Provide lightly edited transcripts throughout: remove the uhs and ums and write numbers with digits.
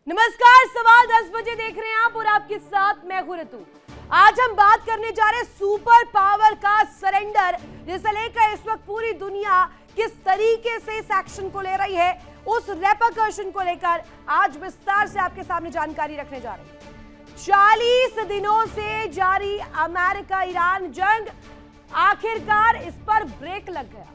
नमस्कार, सवाल 10 बजे देख रहे हैं आप और आपके साथ मैं हूं ऋतु। आज हम बात करने जा रहे हैं सुपर पावर का सरेंडर, जिसे लेकर इस वक्त पूरी दुनिया किस तरीके से इस एक्शन को ले रही है, उस रेपरकशन को लेकर आज विस्तार से आपके सामने जानकारी रखने जा रहे हैं। 40 दिनों से जारी अमेरिका ईरान जंग, आखिरकार इस पर ब्रेक लग गया।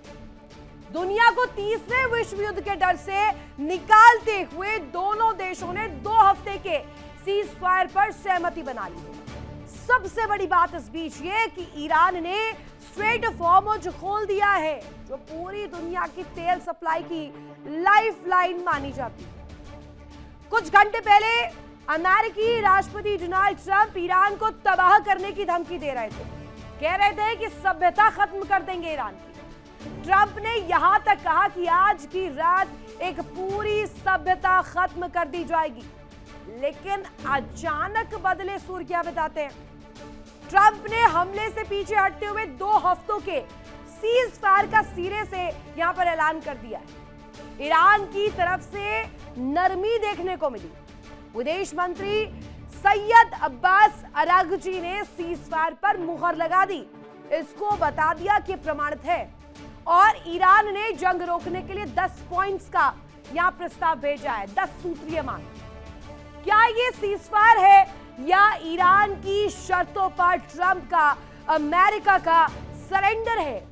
दुनिया को तीसरे विश्व युद्ध के डर से निकालते हुए दोनों देशों ने 2 हफ्ते के सीज फायर पर सहमति बना ली है। सबसे बड़ी बात इस बीच ये कि ईरान ने स्ट्रेट ऑफ हॉर्मुज खोल दिया है, जो पूरी दुनिया की तेल सप्लाई की लाइफलाइन मानी जाती है। कुछ घंटे पहले अमेरिकी राष्ट्रपति डोनाल्ड ट्रंप ईरान को तबाह करने की धमकी दे रहे थे। कह रहे थे कि सभ्यता खत्म कर देंगे ईरान की। ट्रंप ने यहां तक कहा कि आज की रात एक पूरी सभ्यता खत्म कर दी जाएगी, लेकिन अचानक बदले सुर क्या बताते हैं। ट्रंप ने हमले से पीछे हटते हुए 2 हफ्तों के सीज फायर का सिरे से यहां पर ऐलान कर दिया है। ईरान की तरफ से नरमी देखने को मिली। विदेश मंत्री सैयद अब्बास अरागची ने सीज फायर पर मुहर लगा दी, इसको बता दिया कि प्रमाणित है, और ईरान ने जंग रोकने के लिए 10 पॉइंट्स का यहां प्रस्ताव भेजा है, 10 सूत्रीय मांग। क्या ये सीजफायर है या ईरान की शर्तों पर ट्रंप का अमेरिका का सरेंडर है?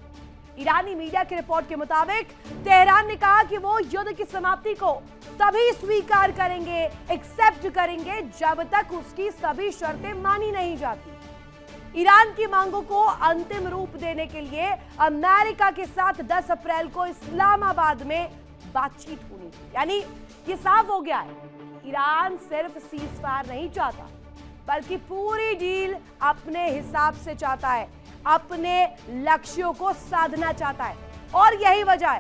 ईरानी मीडिया की रिपोर्ट के मुताबिक तेहरान ने कहा कि वो युद्ध की समाप्ति को तभी स्वीकार करेंगे, एक्सेप्ट करेंगे, जब तक उसकी सभी शर्तें मानी नहीं जाती। ईरान की मांगों को अंतिम रूप देने के लिए अमेरिका के साथ 10 अप्रैल को इस्लामाबाद में बातचीत होनी, यानी ये साफ हो गया है, ईरान सिर्फ सीज फायर नहीं चाहता, बल्कि पूरी डील अपने हिसाब से चाहता है, अपने लक्ष्यों को साधना चाहता है। और यही वजह है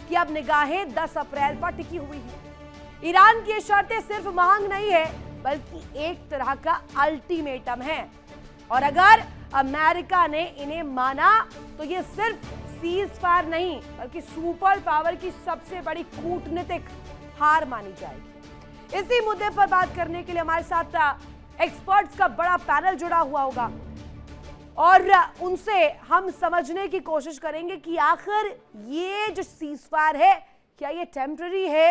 कि अब निगाहें 10 अप्रैल पर टिकी हुई है। ईरान की शर्तें सिर्फ मांग नहीं है, बल्कि एक तरह का अल्टीमेटम है, और अगर अमेरिका ने इन्हें माना तो ये सिर्फ सीज फायर नहीं, बल्कि सुपर पावर की सबसे बड़ी कूटनीतिक हार मानी जाएगी। इसी मुद्दे पर बात करने के लिए हमारे साथ एक्सपर्ट्स का बड़ा पैनल जुड़ा हुआ होगा, और उनसे हम समझने की कोशिश करेंगे कि आखिर ये जो सीज फायर है, क्या ये टेम्पररी है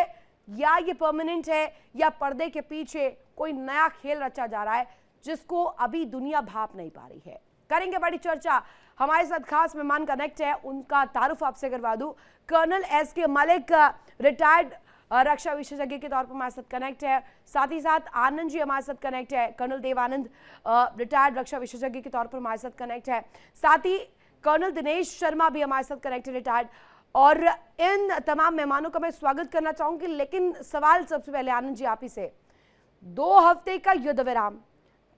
या ये परमानेंट है, या पर्दे के पीछे कोई नया खेल रचा जा रहा है जिसको अभी दुनिया भाप नहीं पा रही है। करेंगे बड़ी चर्चा। हमारे साथ खास मेहमान कनेक्ट है, उनका तारुफ आपसे करवा दूं। कर्नल एस.के. मलिक, रिटायर्ड रक्षा विशेषज्ञ के तौर पर हमारे साथ कनेक्ट है। साथ ही साथ आनंद जी हमारे साथ कनेक्ट है। कर्नल देवानंद, रिटायर्ड रक्षा विशेषज्ञ के तौर पर हमारे साथ कनेक्ट है। साथ ही कर्नल दिनेश शर्मा भी हमारे साथ कनेक्ट है, रिटायर्ड। और इन तमाम मेहमानों का मैं स्वागत करना चाहूंगी, लेकिन सवाल सबसे पहले आनंद जी आप ही से। 2 हफ्ते का युद्ध विराम,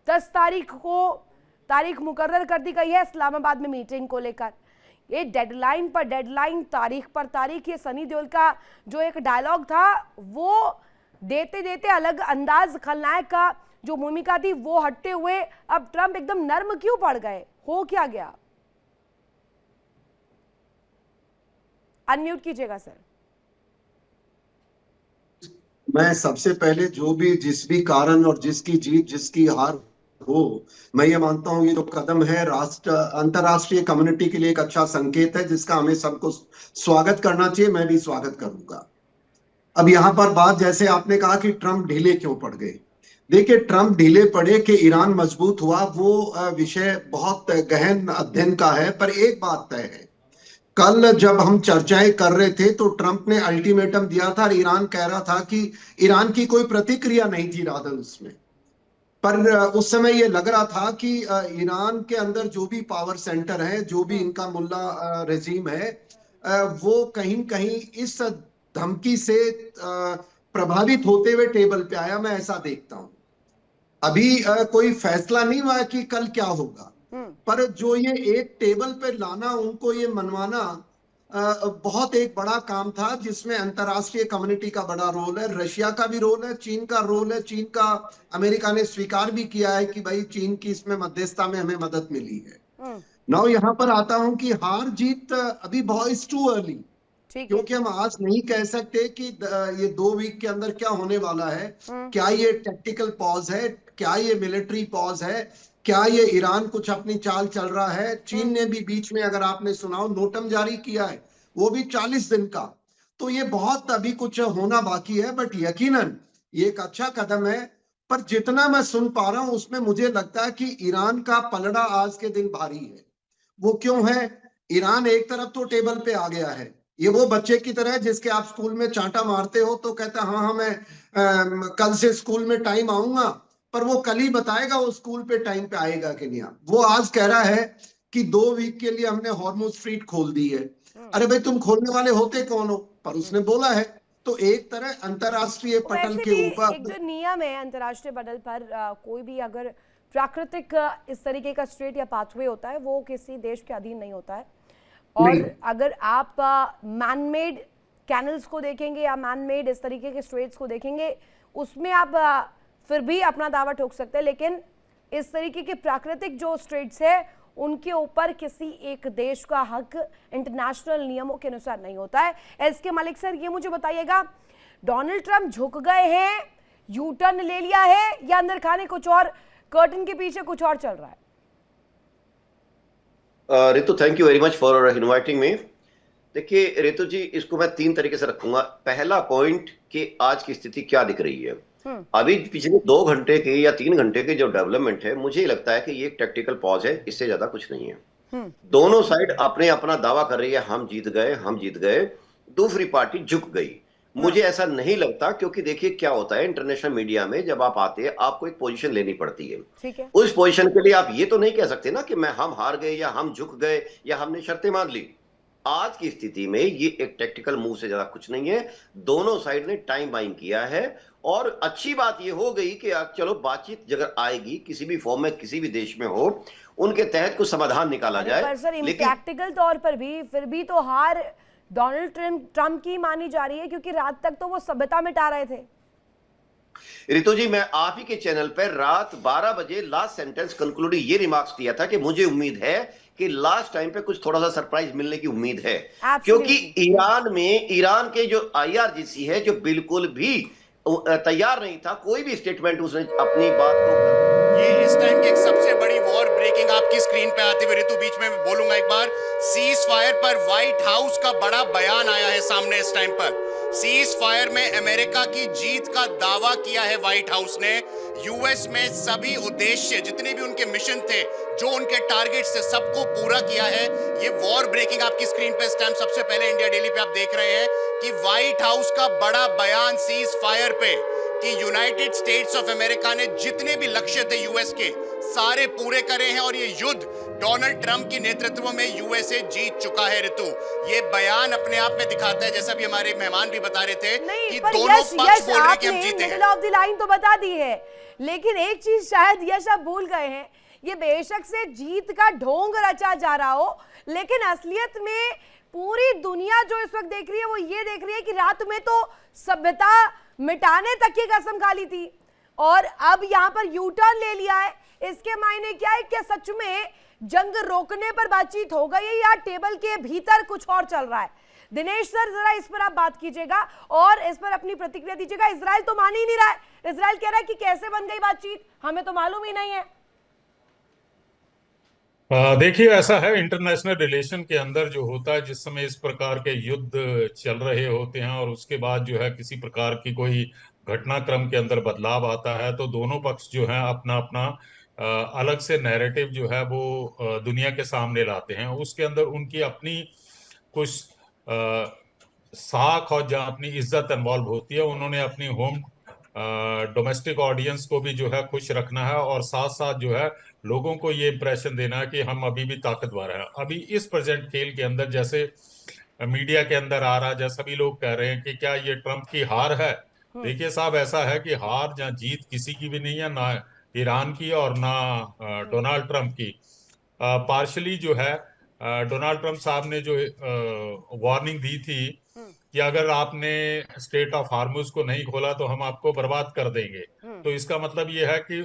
10 तारीख को तारीख मुकर्रर कर दी गई है इस्लामाबाद में मीटिंग को लेकर। ये डेडलाइन पर डेडलाइन, तारीख पर तारीख, ये सनी देओल का जो एक डायलॉग था वो देते देते अलग अंदाज, खलनायक का जो भूमिका थी वो हटते हुए अब ट्रंप एकदम नर्म क्यों पड़ गए? हो क्या गया? अनम्यूट कीजिएगा सर। मैं सबसे पहले जो भी जिस भी कारण और जिसकी जीत जिसकी हार हो, मैं ये मानता हूं ये जो कदम है अंतरराष्ट्रीय कम्युनिटी के लिए एक अच्छा संकेत है, जिसका हमें सबको स्वागत करना चाहिए। मैं भी स्वागत करूंगा। अब यहाँ पर बात, जैसे आपने कहा कि ट्रंप ढीले क्यों पड़ गए, देखिए ट्रंप ढीले पड़े कि ईरान मजबूत हुआ, वो विषय बहुत गहन अध्ययन का है। पर एक बात तय है, कल जब हम चर्चाएं कर रहे थे तो ट्रंप ने अल्टीमेटम दिया था और ईरान कह रहा था कि ईरान की कोई प्रतिक्रिया नहीं थी रादर उसमें। पर उस समय ये लग रहा था कि ईरान के अंदर जो भी पावर सेंटर है, जो भी इनका मुल्ला रेजीम है, वो कहीं न कहीं इस धमकी से प्रभावित होते हुए टेबल पे आया। मैं ऐसा देखता हूं। अभी कोई फैसला नहीं हुआ कि कल क्या होगा, पर जो ये एक टेबल पे लाना, उनको ये मनवाना बहुत एक बड़ा काम था, जिसमें अंतरराष्ट्रीय कम्युनिटी का बड़ा रोल है, रशिया का भी रोल है, चीन का रोल है। चीन का अमेरिका ने स्वीकार भी किया है कि भाई चीन की इसमें मध्यस्थता में हमें मदद मिली है। नाउ यहाँ पर आता हूं कि हार जीत अभी बहुत टू अर्ली, ठीक है। क्योंकि हम आज नहीं कह सकते कि ये 2 वीक के अंदर क्या होने वाला है। क्या ये टैक्टिकल पॉज है, क्या ये मिलिट्री पॉज है, क्या ये ईरान कुछ अपनी चाल चल रहा है। चीन ने भी बीच में, अगर आपने सुना हो, नोटम जारी किया है, वो भी 40 दिन का। तो ये बहुत अभी कुछ होना बाकी है, बट यकीनन ये एक अच्छा कदम है। पर जितना मैं सुन पा रहा हूं उसमें मुझे लगता है कि ईरान का पलड़ा आज के दिन भारी है। वो क्यों है? ईरान एक तरफ तो टेबल पे आ गया है। ये वो बच्चे की तरह है जिसके आप स्कूल में चांटा मारते हो तो कहता हाँ हाँ मैं कल से स्कूल में टाइम आऊंगा, पर वो कल ही बताएगा वो स्कूल पे टाइम पे आएगा कि नहीं। वो आज कह रहा है कि 2 वीक के लिए हमने हॉर्मुज स्ट्रीट खोल दी है। अरे भाई, तुम खोलने वाले होते कौन हो? पर उसने बोला है। तो एक तरह अंतरराष्ट्रीय पटल वैसे के भी ऊपर एक जो नियम है अंतर्राष्ट्रीय पटल पर, कोई भी अगर प्राकृतिक इस तरीके का स्ट्रेट या पाथवे होता है वो किसी देश के अधीन नहीं होता है। और नहीं। अगर आप मैन मेड कैनल्स को देखेंगे या मैन मेड इस तरीके के स्ट्रेट्स को देखेंगे, उसमें आप फिर भी अपना दावा ठोक सकते हैं। लेकिन इस तरीके के प्राकृतिक जो स्ट्रेट्स है उनके ऊपर किसी एक देश का हक इंटरनेशनल नियमों के अनुसार नहीं होता है। एसके मलिक सर, ये मुझे बताइएगा, डोनाल्ड ट्रंप झुक गए हैं, यू टर्न ले लिया है, या अंदर खाने कुछ और, कर्टन के पीछे कुछ और चल रहा है? Ritu, thank you very much for inviting me. देखिए रितु जी, इसको मैं 3 तरीके से रखूंगा। पहला पॉइंट कि आज की स्थिति क्या दिख रही है। अभी पिछले 2 घंटे के या 3 घंटे के जो डेवलपमेंट है, मुझे लगता है कि ये एक टैक्टिकल पॉज है, इससे ज्यादा कुछ नहीं है। दोनों साइड अपने अपना दावा कर रही है, हम जीत गए, हम जीत गए। दूसरी पार्टी झुक गई। मुझे ऐसा नहीं लगता, क्योंकि देखिए क्या होता है, इंटरनेशनल मीडिया में जब आप आते हैं आपको एक पोजीशन लेनी पड़ती है। ठीक है। उस पोजीशन के लिए आप ये तो नहीं कह सकते ना कि हम हार गए या हम झुक गए या हमने शर्तें मान ली। आज की स्थिति में ये एक टैक्टिकल मूव से ज्यादा कुछ नहीं है। दोनों साइड ने टाइम बाइंग किया है। और अच्छी बात ये हो गई कि चलो बातचीत अगर आएगी किसी भी फॉर्म में, किसी भी देश में हो, उनके तहत कुछ समाधान निकाला जाए। पर सर, प्रैक्टिकल तौर पर भी फिर भी तो हार डोनाल्ड ट्रंप की मानी जा रही है, क्योंकि रात तक तो वो सभ्यता मिटा रहे थे। रितु जी, मैं आप ही के चैनल पर रात 12 बजे लास्ट सेंटेंस कंक्लूडिंग ये रिमार्क्स दिया था कि मुझे उम्मीद है कि लास्ट टाइम पे कुछ थोड़ा सा सरप्राइज मिलने की उम्मीद है। क्योंकि ईरान के जो IRGC है, जो बिल्कुल भी तैयार नहीं था कोई भी स्टेटमेंट उसने अपनी बात को। ये इस टाइम की एक सबसे बड़ी वॉर ब्रेकिंग आपकी स्क्रीन पे आती हुई, ऋतु बीच में मैं बोलूंगा एक बार, सीज फायर पर व्हाइट हाउस का बड़ा बयान आया है सामने। इस टाइम पर सीज फायर में अमेरिका की जीत का दावा किया है व्हाइट हाउस ने। यूएस में सभी उद्देश्य, जितने भी उनके मिशन थे, जो उनके टारगेट्स थे, सबको पूरा किया है। ये वॉर ब्रेकिंग आपकी स्क्रीन पे इस टाइम सबसे पहले इंडिया डेली पे आप देख रहे हैं कि व्हाइट हाउस का बड़ा बयान सीज फायर पे कि यूनाइटेड स्टेट्स ऑफ अमेरिका ने जितने भी लक्ष्य थे यूएस के सारे पूरे करे हैं और ये युद्ध डोनाल्ड ट्रंप के नेतृत्व में यूएसए जीत चुका है। ऋतु, ये बयान अपने आप में दिखाता है, जैसा भी हमारे मेहमान भी बता रहे थे, कि दोनों पक्ष बोल रहे हैं कि हम जीते हैं। मिडिल ऑफ द लाइन तो बता दी है, लेकिन एक चीज शायद यश आप भूल गए हैं, ये बेशक से जीत का ढोंग रचा जा रहा हो, लेकिन असलियत में पूरी दुनिया जो इस वक्त देख रही है वो ये देख रही है कि रात में तो सभ्यता मिटाने तक की कसम खा ली थी और अब यहां पर यू टर्न ले लिया है। इसके मायने क्या है? क्या सच में जंग रोकने पर बातचीत हो गई है या टेबल के भीतर कुछ और चल रहा है? दिनेश सर, जरा इस पर आप बात कीजिएगा और इस पर अपनी प्रतिक्रिया दीजिएगा। इजराइल तो मान ही नहीं रहा है। इजराइल कह रहा है कि कैसे बन गई बातचीत, हमें तो मालूम ही नहीं है। देखिए, ऐसा है, इंटरनेशनल रिलेशन के अंदर जो होता है, जिस समय इस प्रकार के युद्ध चल रहे होते हैं और उसके बाद जो है किसी प्रकार की कोई घटनाक्रम के अंदर बदलाव आता है, तो दोनों पक्ष जो है अपना अपना अलग से नैरेटिव जो है वो दुनिया के सामने लाते हैं। उसके अंदर उनकी अपनी कुछ साख और जहाँ अपनी इज्जत इन्वॉल्व होती है। उन्होंने अपनी होम डोमेस्टिक ऑडियंस को भी जो है खुश रखना है और साथ साथ जो है लोगों को ये इंप्रेशन देना है कि हम अभी भी ताकतवर हैं। अभी इस प्रेजेंट खेल के अंदर जैसे मीडिया के अंदर आ रहा है, जैसा सभी लोग कह रहे हैं कि क्या ये ट्रंप की हार है। देखिए साहब, ऐसा है कि हार या जीत किसी की भी नहीं है, ना ईरान की और ना डोनाल्ड ट्रंप की। पार्शली जो है डोनाल्ड ट्रंप साहब ने जो वार्निंग दी थी कि कि अगर आपने स्ट्रेट ऑफ हार्मुज को नहीं खोला तो हम आपको बर्बाद कर देंगे। तो इसका मतलब ये है कि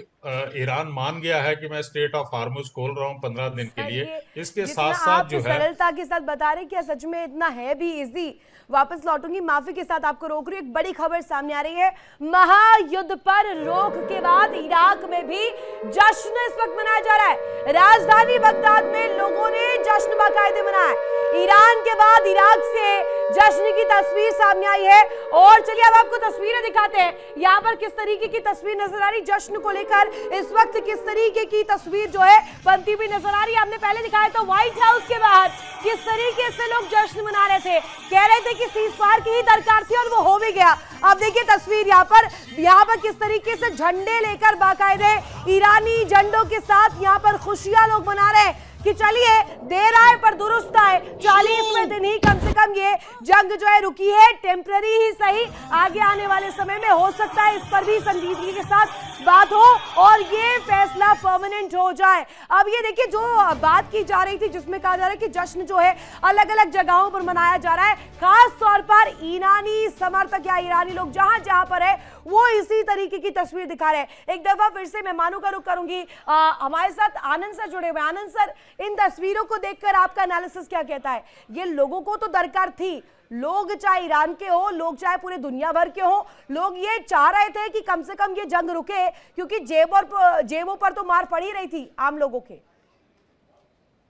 ईरान मान गया है कि मैं स्ट्रेट ऑफ हार्मुज खोल रहा हूँ 15 दिन के सर, लिए। ये इसके जितना साथ साथ आप जो है सरलता के साथ बता रहे हैं, क्या सच में इतना है भी इजी? वापस लौटूंगी, माफी के साथ आपको रोक रही हूं। एक बड़ी खबर सामने आ रही है, महायुद्ध पर रोक के बाद इराक में भी जश्न इस वक्त मनाया जा रहा है। राजधानी बगदाद में लोगों ने जश्न बाकायदे मनाया। ईरान के बाद इराक से जश्न की तस्वीर सामने आई है। और चलिए अब आपको तस्वीरें दिखाते हैं, यहाँ पर किस तरीके की तस्वीर नजर आ रही जश्न को लेकर। इस वक्त किस तरीके की तस्वीर जो है बनती हुई नजर आ रही है। हमने पहले दिखाया था व्हाइट हाउस के बाहर किस तरीके से लोग जश्न मना रहे थे, कह रहे थे कि सीज फायर की ही दरकार थी और वो हो भी गया। अब देखिए तस्वीर यहाँ पर किस तरीके से झंडे लेकर बाकायदे ईरानी झंडों के साथ यहाँ पर खुशियां लोग मना रहे हैं कि चलिए देर आए पर दुरुस्त आए। 40वें दिन ही कम से कम ये जंग जो है रुकी है, टेम्पररी ही सही। आगे आने वाले समय में हो सकता है इस पर भी संजीदगी के साथ बात हो और ये फैसला परमानेंट हो जाए। अब ये देखिए जो बात की जा रही थी जिसमें कहा जा रहा है कि जश्न जो है अलग अलग जगहों पर मनाया जा रहा है, खास तौर पर ईरानी समर्थक या ईरानी लोग जहां जहां पर है वो इसी तरीके की तस्वीर दिखा रहे हैं। एक दफा फिर से मेहमानों का रुख करूंगी, हमारे साथ आनंद सर जुड़े हुए। आनंद सर, इन तस्वीरों को देखकर आपका एनालिसिस क्या कहता है? ये लोगों को तो दरकार थी, लोग चाहे ईरान के हो, लोग चाहे पूरे दुनिया भर के हो, लोग ये चाह रहे थे कि कम से कम ये जंग रुके, क्योंकि जेबों पर तो मार पड़ ही रही थी आम लोगों के।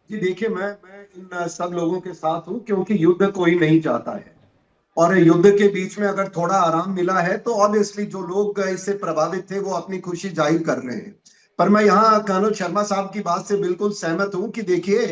जी देखिए, मैं इन सब लोगों के साथ हूं, क्योंकि युद्ध कोई नहीं चाहता है और युद्ध के बीच में अगर थोड़ा आराम मिला है तो ऑब्वियसली जो लोग इससे प्रभावित थे वो अपनी खुशी जाहिर कर रहे हैं। पर मैं यहाँ कर्नल शर्मा साहब की बात से बिल्कुल सहमत हूं कि देखिए,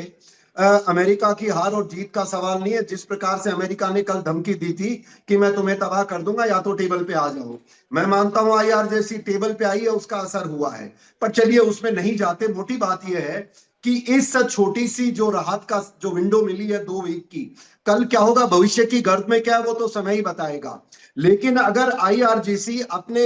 अमेरिका की हार और जीत का सवाल नहीं है। जिस प्रकार से अमेरिका ने कल धमकी दी थी कि मैं तुम्हें तबाह कर दूंगा, या तो टेबल पे आ जाओ, मैं मानता हूं आईआर जैसी टेबल पे आई है, उसका असर हुआ है। पर चलिए उसमें नहीं जाते। मोटी बात यह है कि इस छोटी सी जो राहत का जो विंडो मिली है 2 वीक की, कल क्या होगा, भविष्य की गर्द में क्या है वो तो समय ही बताएगा। लेकिन अगर आईआरजीसी अपने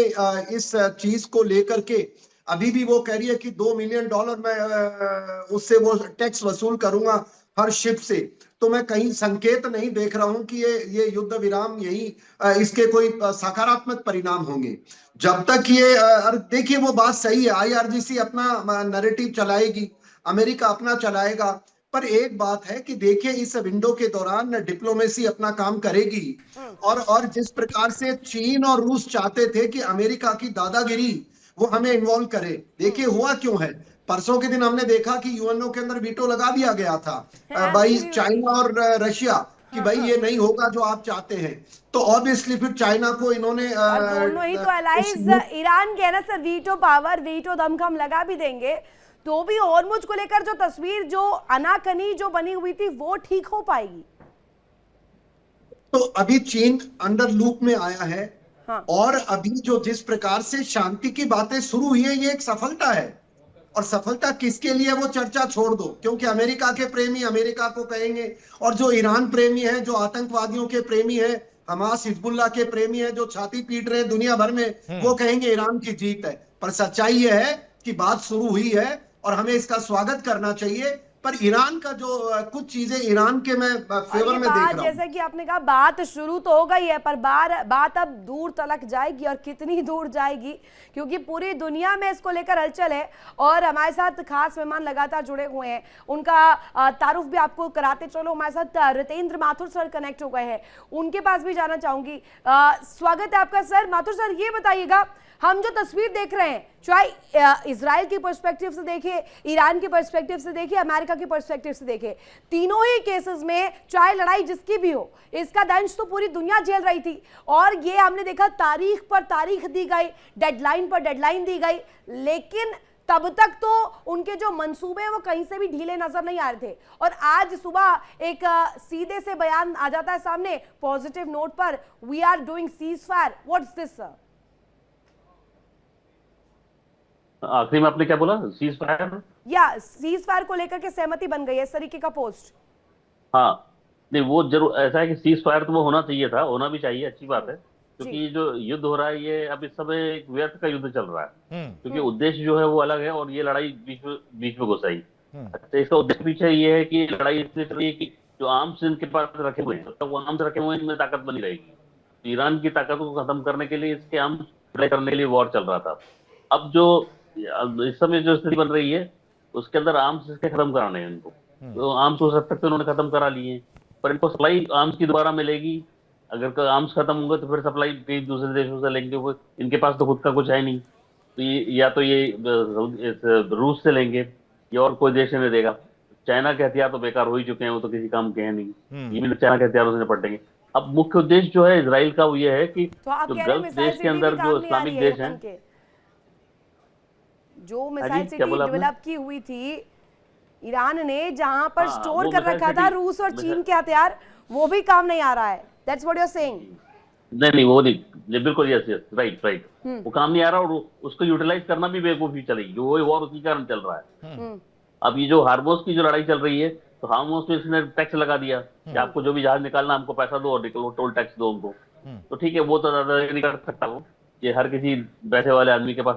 इस चीज को लेकर के अभी भी वो कह रही है कि $2 मिलियन मैं उससे वो टैक्स वसूल करूंगा हर शिप से, तो मैं कहीं संकेत नहीं देख रहा हूं कि ये युद्ध विराम यही इसके कोई सकारात्मक परिणाम होंगे। जब तक ये देखिए वो बात सही है, आईआरजीसी अपना नैरेटिव चलाएगी, अमेरिका अपना चलाएगा। पर एक बात है कि देखिए इस विंडो के दौरान डिप्लोमेसी अपना काम करेगी। और जिस प्रकार से चीन और रूस चाहते थे कि अमेरिका की दादागिरी वो हमें इन्वॉल्व करे, देखिए हुआ क्यों है। परसों के दिन हमने देखा कि यूएनओ के अंदर वीटो लगा दिया गया था भाई चाइना और रशिया कि भाई ये नहीं होगा जो आप चाहते हैं। तो ऑब्वियसली फिर चाइना को इन्होंने दोनों ही तो अलाइज ईरान के ना सर, वीटो पावर, वीटो दमखम लगा भी देंगे तो भी हॉर्मुज को लेकर जो तस्वीर, जो अनाकनी जो बनी हुई थी, वो ठीक हो पाएगी? तो अभी चीन अंडर लूप में आया है। हाँ। और अभी जो जिस प्रकार से शांति की बातें शुरू हुई है, ये एक सफलता है। और सफलता किसके लिए वो चर्चा छोड़ दो, क्योंकि अमेरिका के प्रेमी अमेरिका को कहेंगे और जो ईरान प्रेमी है, जो आतंकवादियों के प्रेमी है, हमास हिजबुल्लाह के प्रेमी है, जो छाती पीट रहे हैं दुनिया भर में, वो कहेंगे ईरान की जीत है। पर सच्चाई ये है कि बात शुरू हुई है और हमें इसका स्वागत करना चाहिए। पर ईरान का जो कुछ चीजें ईरान के मैं फेवर में देख रहा हूं। जैसे कि आपने कहा बात शुरू तो हो गई है, पर बात अब दूर तलक जाएगी और कितनी दूर जाएगी, क्योंकि पूरी दुनिया में इसको लेकर हलचल है। और हमारे साथ खास मेहमान लगातार जुड़े हुए हैं, उनका तारुफ भी आपको कराते चलो। हमारे साथ रितेंद्र माथुर सर कनेक्ट हो गए हैं, उनके पास भी जाना चाहूंगी। स्वागत है आपका सर। माथुर सर, ये बताइएगा, हम जो तस्वीर देख रहे हैं, चाहे इजराइल की पर्सपेक्टिव से देखें, ईरान की पर्सपेक्टिव से देखें, अमेरिका की पर्सपेक्टिव से देखें, तीनों ही केसेस में चाहे लड़ाई जिसकी भी हो, इसका दंश तो पूरी दुनिया झेल रही थी। और ये हमने देखा, तारीख पर तारीख दी गई, डेडलाइन पर डेडलाइन दी गई, लेकिन तब तक तो उनके जो मंसूबे वो कहीं से भी ढीले नजर नहीं आ रहे थे। और आज सुबह एक सीधे से बयान आ जाता है सामने पॉजिटिव नोट पर, we are doing ceasefire. What's this sir? आखिरी में आपने क्या बोला? Ceasefire? या सीज फायर को लेकर के सहमति बन गई है, इस तरीके का पोस्ट। हाँ, नहीं वो जरूर ऐसा है कि सीज फायर तो वो होना चाहिए था, होना भी चाहिए, अच्छी बात है। क्योंकि जो युद्ध हो रहा है ये अब इस समय एक व्यर्थ का युद्ध चल रहा है, क्योंकि उद्देश्य जो है वो अलग है और ये लड़ाई बीच में घुस आई। अच्छा, इसका उद्देश्य पीछे ये है कि लड़ाई इसलिए चल रही है कि जो आर्म्स इनके पास रखे हुए हैं, तब वो आर्म्स रखे हुए हैं, इनमें ताकत बनी रहेगी। तो ईरान की ताकत को खत्म करने के लिए इसके आर्म्स अप्लाई करने के लिए वॉर चल रहा था। अब जो इस समय जो स्थिति बन रही है, उसके अंदर आर्म्स इसके खत्म कराने हैं इनको। तो आर्म्स हो सकता है तो उन्होंने खत्म करा लिए, पर इनको सप्लाई आर्म्स की दोबारा मिलेगी। अगर आर्म्स खत्म होंगे तो फिर सप्लाई कई दूसरे देशों से लेंगे, वो इनके पास तो खुद का कुछ है नहीं। तो ये या तो ये रूस से लेंगे या और कोई देश में देगा। चाइना के हथियार तो बेकार हो ही चुके हैं, वो तो किसी काम के हैं नहीं। ये भी चाइना के हथियारों से निपटेंगे। अब मुख्य उद्देश्य जो है इजराइल का वो ये है कि तो आप जो कह रहे हैं गल्फ मिसाइल देश के सिटी अंदर भी जो काम नहीं आ इस्लामिक रही है देश हैं, उनके? जो मिसाइल क्या सिटी बोला आपने? डेवलप की हुई थी ईरान ने, जहां पर हाँ, स्टोर वो कर मिसाइल रखा था सिटी- रूस और चीन के हथियार, वो भी काम नहीं आ रहा है। That's what you are saying. नहीं वो नहीं, ये बिल्कुल यस यस राइट वो काम नहीं आ रहा, और उसको यूटिलाइज करना भी बेवकूफी चलेगी, जो वो वॉर उसी कारण चल रहा है। अब ये जो हार्मोस की जो लड़ाई चल रही है, तो हार्मोस में इसने टैक्स लगा दिया कि आपको जो भी जहाज निकालना, हमको पैसा दो और निकलो, टोल टैक्स दो हमको। तो ठीक है, वो तो ज्यादा नहीं कर सकता वो, ये हर किसी पैसे वाले आदमी के पास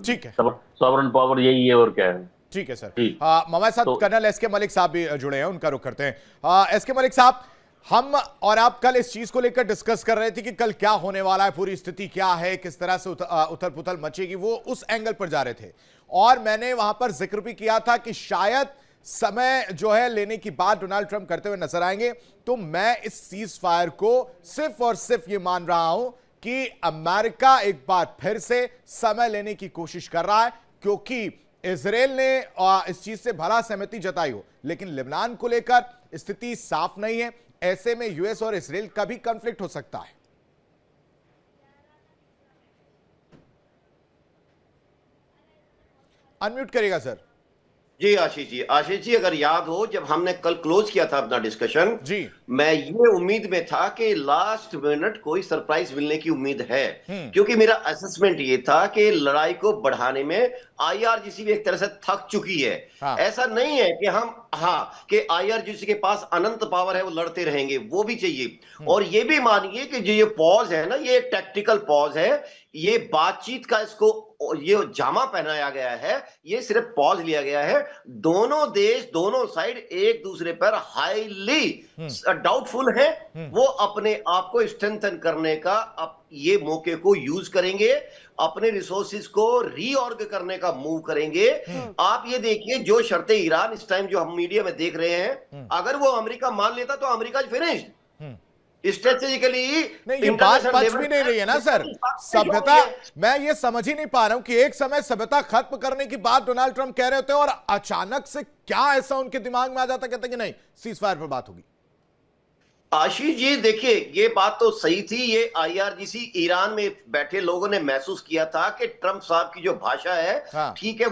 ठीक है। सॉवरन पावर यही है, और क्या है। ठीक है सर। ठीक। हमारे साथ तो- कर्नल एस के मलिक साहब भी जुड़े हैं, उनका रुख करते हैं। एस के मलिक साहब, हम और आप कल इस चीज को लेकर डिस्कस कर रहे थे कि कल क्या होने वाला है, पूरी स्थिति क्या है, किस तरह से उथल पुथल मचेगी, वो उस एंगल पर जा रहे थे। और मैंने वहां पर जिक्र भी किया था कि शायद समय जो है लेने की बात डोनाल्ड ट्रंप करते हुए नजर आएंगे। तो मैं इस सीज फायर को सिर्फ और सिर्फ ये मान रहा हूं कि अमेरिका एक बार फिर से समय लेने की कोशिश कर रहा है, क्योंकि इजराइल ने इस चीज से भला सहमति जताई हो, लेकिन लेबनान को लेकर स्थिति साफ नहीं है। ऐसे में यूएस और इजराइल का भी कॉन्फ्लिक्ट हो सकता है। अनम्यूट करिएगा सर। जी आशीष जी, अगर याद हो जब हमने कल क्लोज किया था अपना डिस्कशन जी, मैं ये उम्मीद में था कि लास्ट मिनट कोई सरप्राइज मिलने की उम्मीद है, क्योंकि मेरा असेसमेंट ये था कि लड़ाई को बढ़ाने में आईआरजीसी भी एक तरह से थक चुकी है। हाँ। ऐसा नहीं है कि हम कि आईआरजीसी के पास अनंत पावर है, वो लड़ते रहेंगे, वो भी चाहिए। और ये भी मानिए कि जो ये पॉज है ना, ये एक टैक्टिकल पॉज है, ये बातचीत का इसको ये जामा पहनाया गया है, ये सिर्फ पॉज लिया गया है। दोनों देश, दोनों साइड एक दूसरे पर हाईली डाउटफुल है, वो अपने आप को स्ट्रेंथन करने का ये मौके को यूज करेंगे, अपने रिसोर्सेज को रीऑर्ग करने का मूव करेंगे। आप ये देखिए जो शर्तें ईरान इस टाइम जो हम मीडिया में देख रहे हैं, अगर वो अमेरिका मान लेता तो अमेरिका फिनिश्ड स्ट्रेटेजिकली। नहीं, ये बात बच भी नहीं रही है ना सर। सभ्यता, मैं ये समझ ही नहीं पा रहा हूं कि एक समय सभ्यता खत्म करने की बात डोनाल्ड ट्रंप कह रहे होते हैं और अचानक से क्या ऐसा उनके दिमाग में आ जाता, कहते हैं कि नहीं सीज फायर पर बात होगी। आशीष जी देखिए, ये बात तो सही थी, ये आईआरजीसी ईरान में बैठे लोगों ने महसूस किया था कि ट्रंप साहब की जो भाषा है, ठीक है,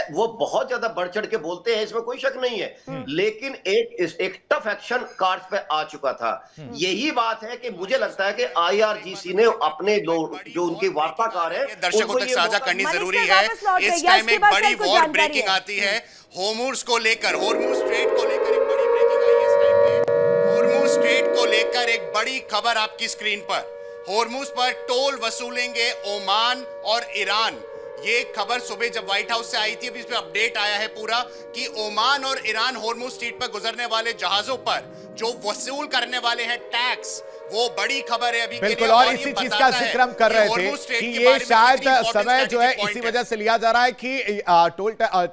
वो बहुत ज्यादा बढ़ चढ़ के बोलते हैं, इसमें कोई शक नहीं है, लेकिन एक टफ एक्शन कार्ड्स पे आ चुका था। यही बात है कि मुझे लगता है कि आईआरजीसी ने अपने लोग जो उनके वार्ताकार हैं, दर्शकों तक साझा करनी जरूरी है। इस टाइम एक बड़ी वॉर ब्रेकिंग आती है होर्मुज को लेकर, होर्मुज स्ट्रेट को लेकर एक बड़ी ब्रेकिंग आई है इस टाइम पे। होर्मुज स्ट्रेट को लेकर एक बड़ी खबर आपकी स्क्रीन पर। होर्मुज पर टोल वसूलेंगे ओमान और ईरान। ये खबर सुबह जब व्हाइट हाउस से आई थी, अभी इस पे अपडेट आया है पूरा कि ओमान और ईरान होर्मुज स्ट्रेट पर गुजरने वाले जहाजों पर जो वसूल करने वाले हैं टैक्स, वो बड़ी खबर है अभी के लिए। बिल्कुल, और इसी चीज का जिक्र हम कर रहे थे कि ये शायद समय जो है इसी वजह से लिया जा रहा है कि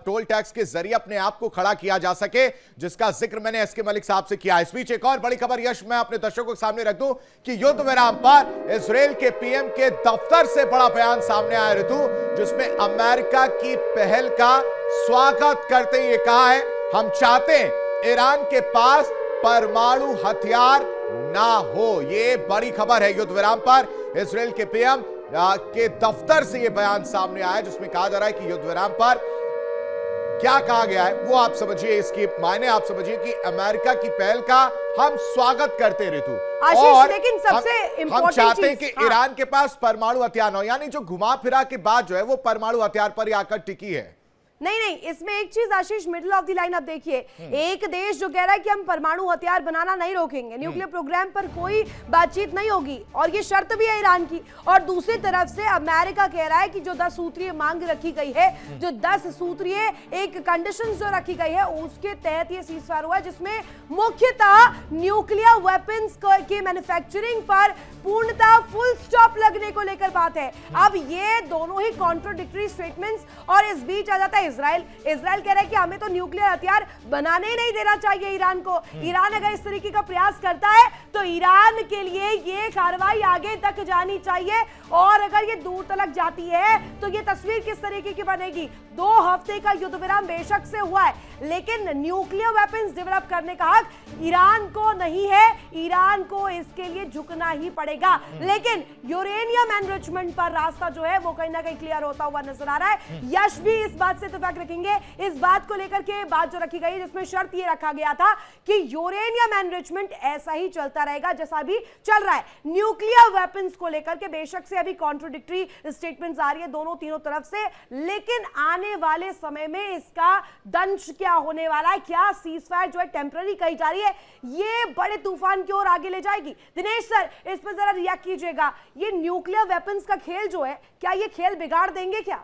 टोल टैक्स के जरिए अपने आप को खड़ा किया जा सके, जिसका जिक्र मैंने एस के मलिक साहब से किया। इस बीच एक और बड़ी खबर यश मैं अपने दर्शकों के सामने रख दूं कि युद्ध विराम पर इजराइल के पीएम के दफ्तर से बड़ा बयान सामने आया ऋतु, जिसमें अमेरिका की पहल का स्वागत करते हुए कहा है, हम चाहते हैं ईरान के पास परमाणु हथियार ना हो। ये बड़ी खबर है युद्ध विराम पर इजराइल के पीएम के दफ्तर से ये बयान सामने आया, जिसमें कहा जा रहा है कि युद्ध विराम पर क्या कहा गया है वो आप समझिए, इसकी मायने आप समझिए कि अमेरिका की पहल का हम स्वागत करते ऋतु, और लेकिन सबसे हम चाहते हैं कि ईरान के पास परमाणु हथियार हो, यानी जो घुमा फिरा के बाद जो है वो परमाणु हथियार पर आकर टिकी है। नहीं नहीं, इसमें एक चीज आशीष, मिडिल ऑफ द लाइन आप देखिए, एक देश जो कह रहा है कि हम परमाणु हथियार बनाना नहीं रोकेंगे, न्यूक्लियर प्रोग्राम पर कोई बातचीत नहीं होगी, और ये शर्त भी है ईरान की, और दूसरी तरफ से अमेरिका कह रहा है कि जो 10 सूत्रीय मांग रखी गई है, जो 10 सूत्रीय एक कंडीशन जो रखी गई है, उसके तहत ये सीजफायर हुआ है, जिसमें मुख्यतः न्यूक्लियर वेपन्स की मैन्युफैक्चरिंग पर पूर्णतः फुल स्टॉप लगने को लेकर बात है। अब ये दोनों ही कॉन्ट्रोडिक्टरी स्टेटमेंट्स, और इस बीच आ जाता है इजराइल कह रहा है कि हमें तो न्यूक्लियर हथियार बनाने ही नहीं देना चाहिए ईरान को। ईरान अगर इस तरीके का प्रयास करता है तो ईरान के लिए ये कार्रवाई आगे तक जानी चाहिए, और अगर ये दूर तक जाती है तो ये तस्वीर किस तरीके की बनेगी। 2 हफ्ते का युद्ध विराम बेशक से हुआ है, लेकिन न्यूक्लियर वेपन्स डेवलप करने का हक ईरान को नहीं है, ईरान को इसके लिए झुकना ही पड़ेगा। लेकिन यूरेनियम एनरिचमेंट पर रास्ता जो है वो कहीं ना कहीं क्लियर होता हुआ नजर आ रहा है। यश भी इस बात से इत्तेफाक रखेंगे, इस बात को लेकर के बात जो रखी गई, जिसमें शर्त ये रखा गया था कि यूरेनियम एनरिचमेंट ऐसा ही चलता रहेगा जैसा अभी चल रहा है। न्यूक्लियर वेपन्स को लेकर के बेशक से अभी कॉन्ट्रोडिक्टरी स्टेटमेंट्स आ रही है दोनों तीनों तरफ से, लेकिन आने वाले समय में इसका दंश क्या होने वाला है, क्या सीजफायर जो है टेम्पररी कही जा रही है, ये बड़े तूफान की ओर आगे ले जाएगी। दिनेश सर, इस पर जरा रिएक्ट कीजिएगा, ये न्यूक्लियर वेपन्स का खेल जो है, क्या ये खेल बिगाड़ देंगे क्या?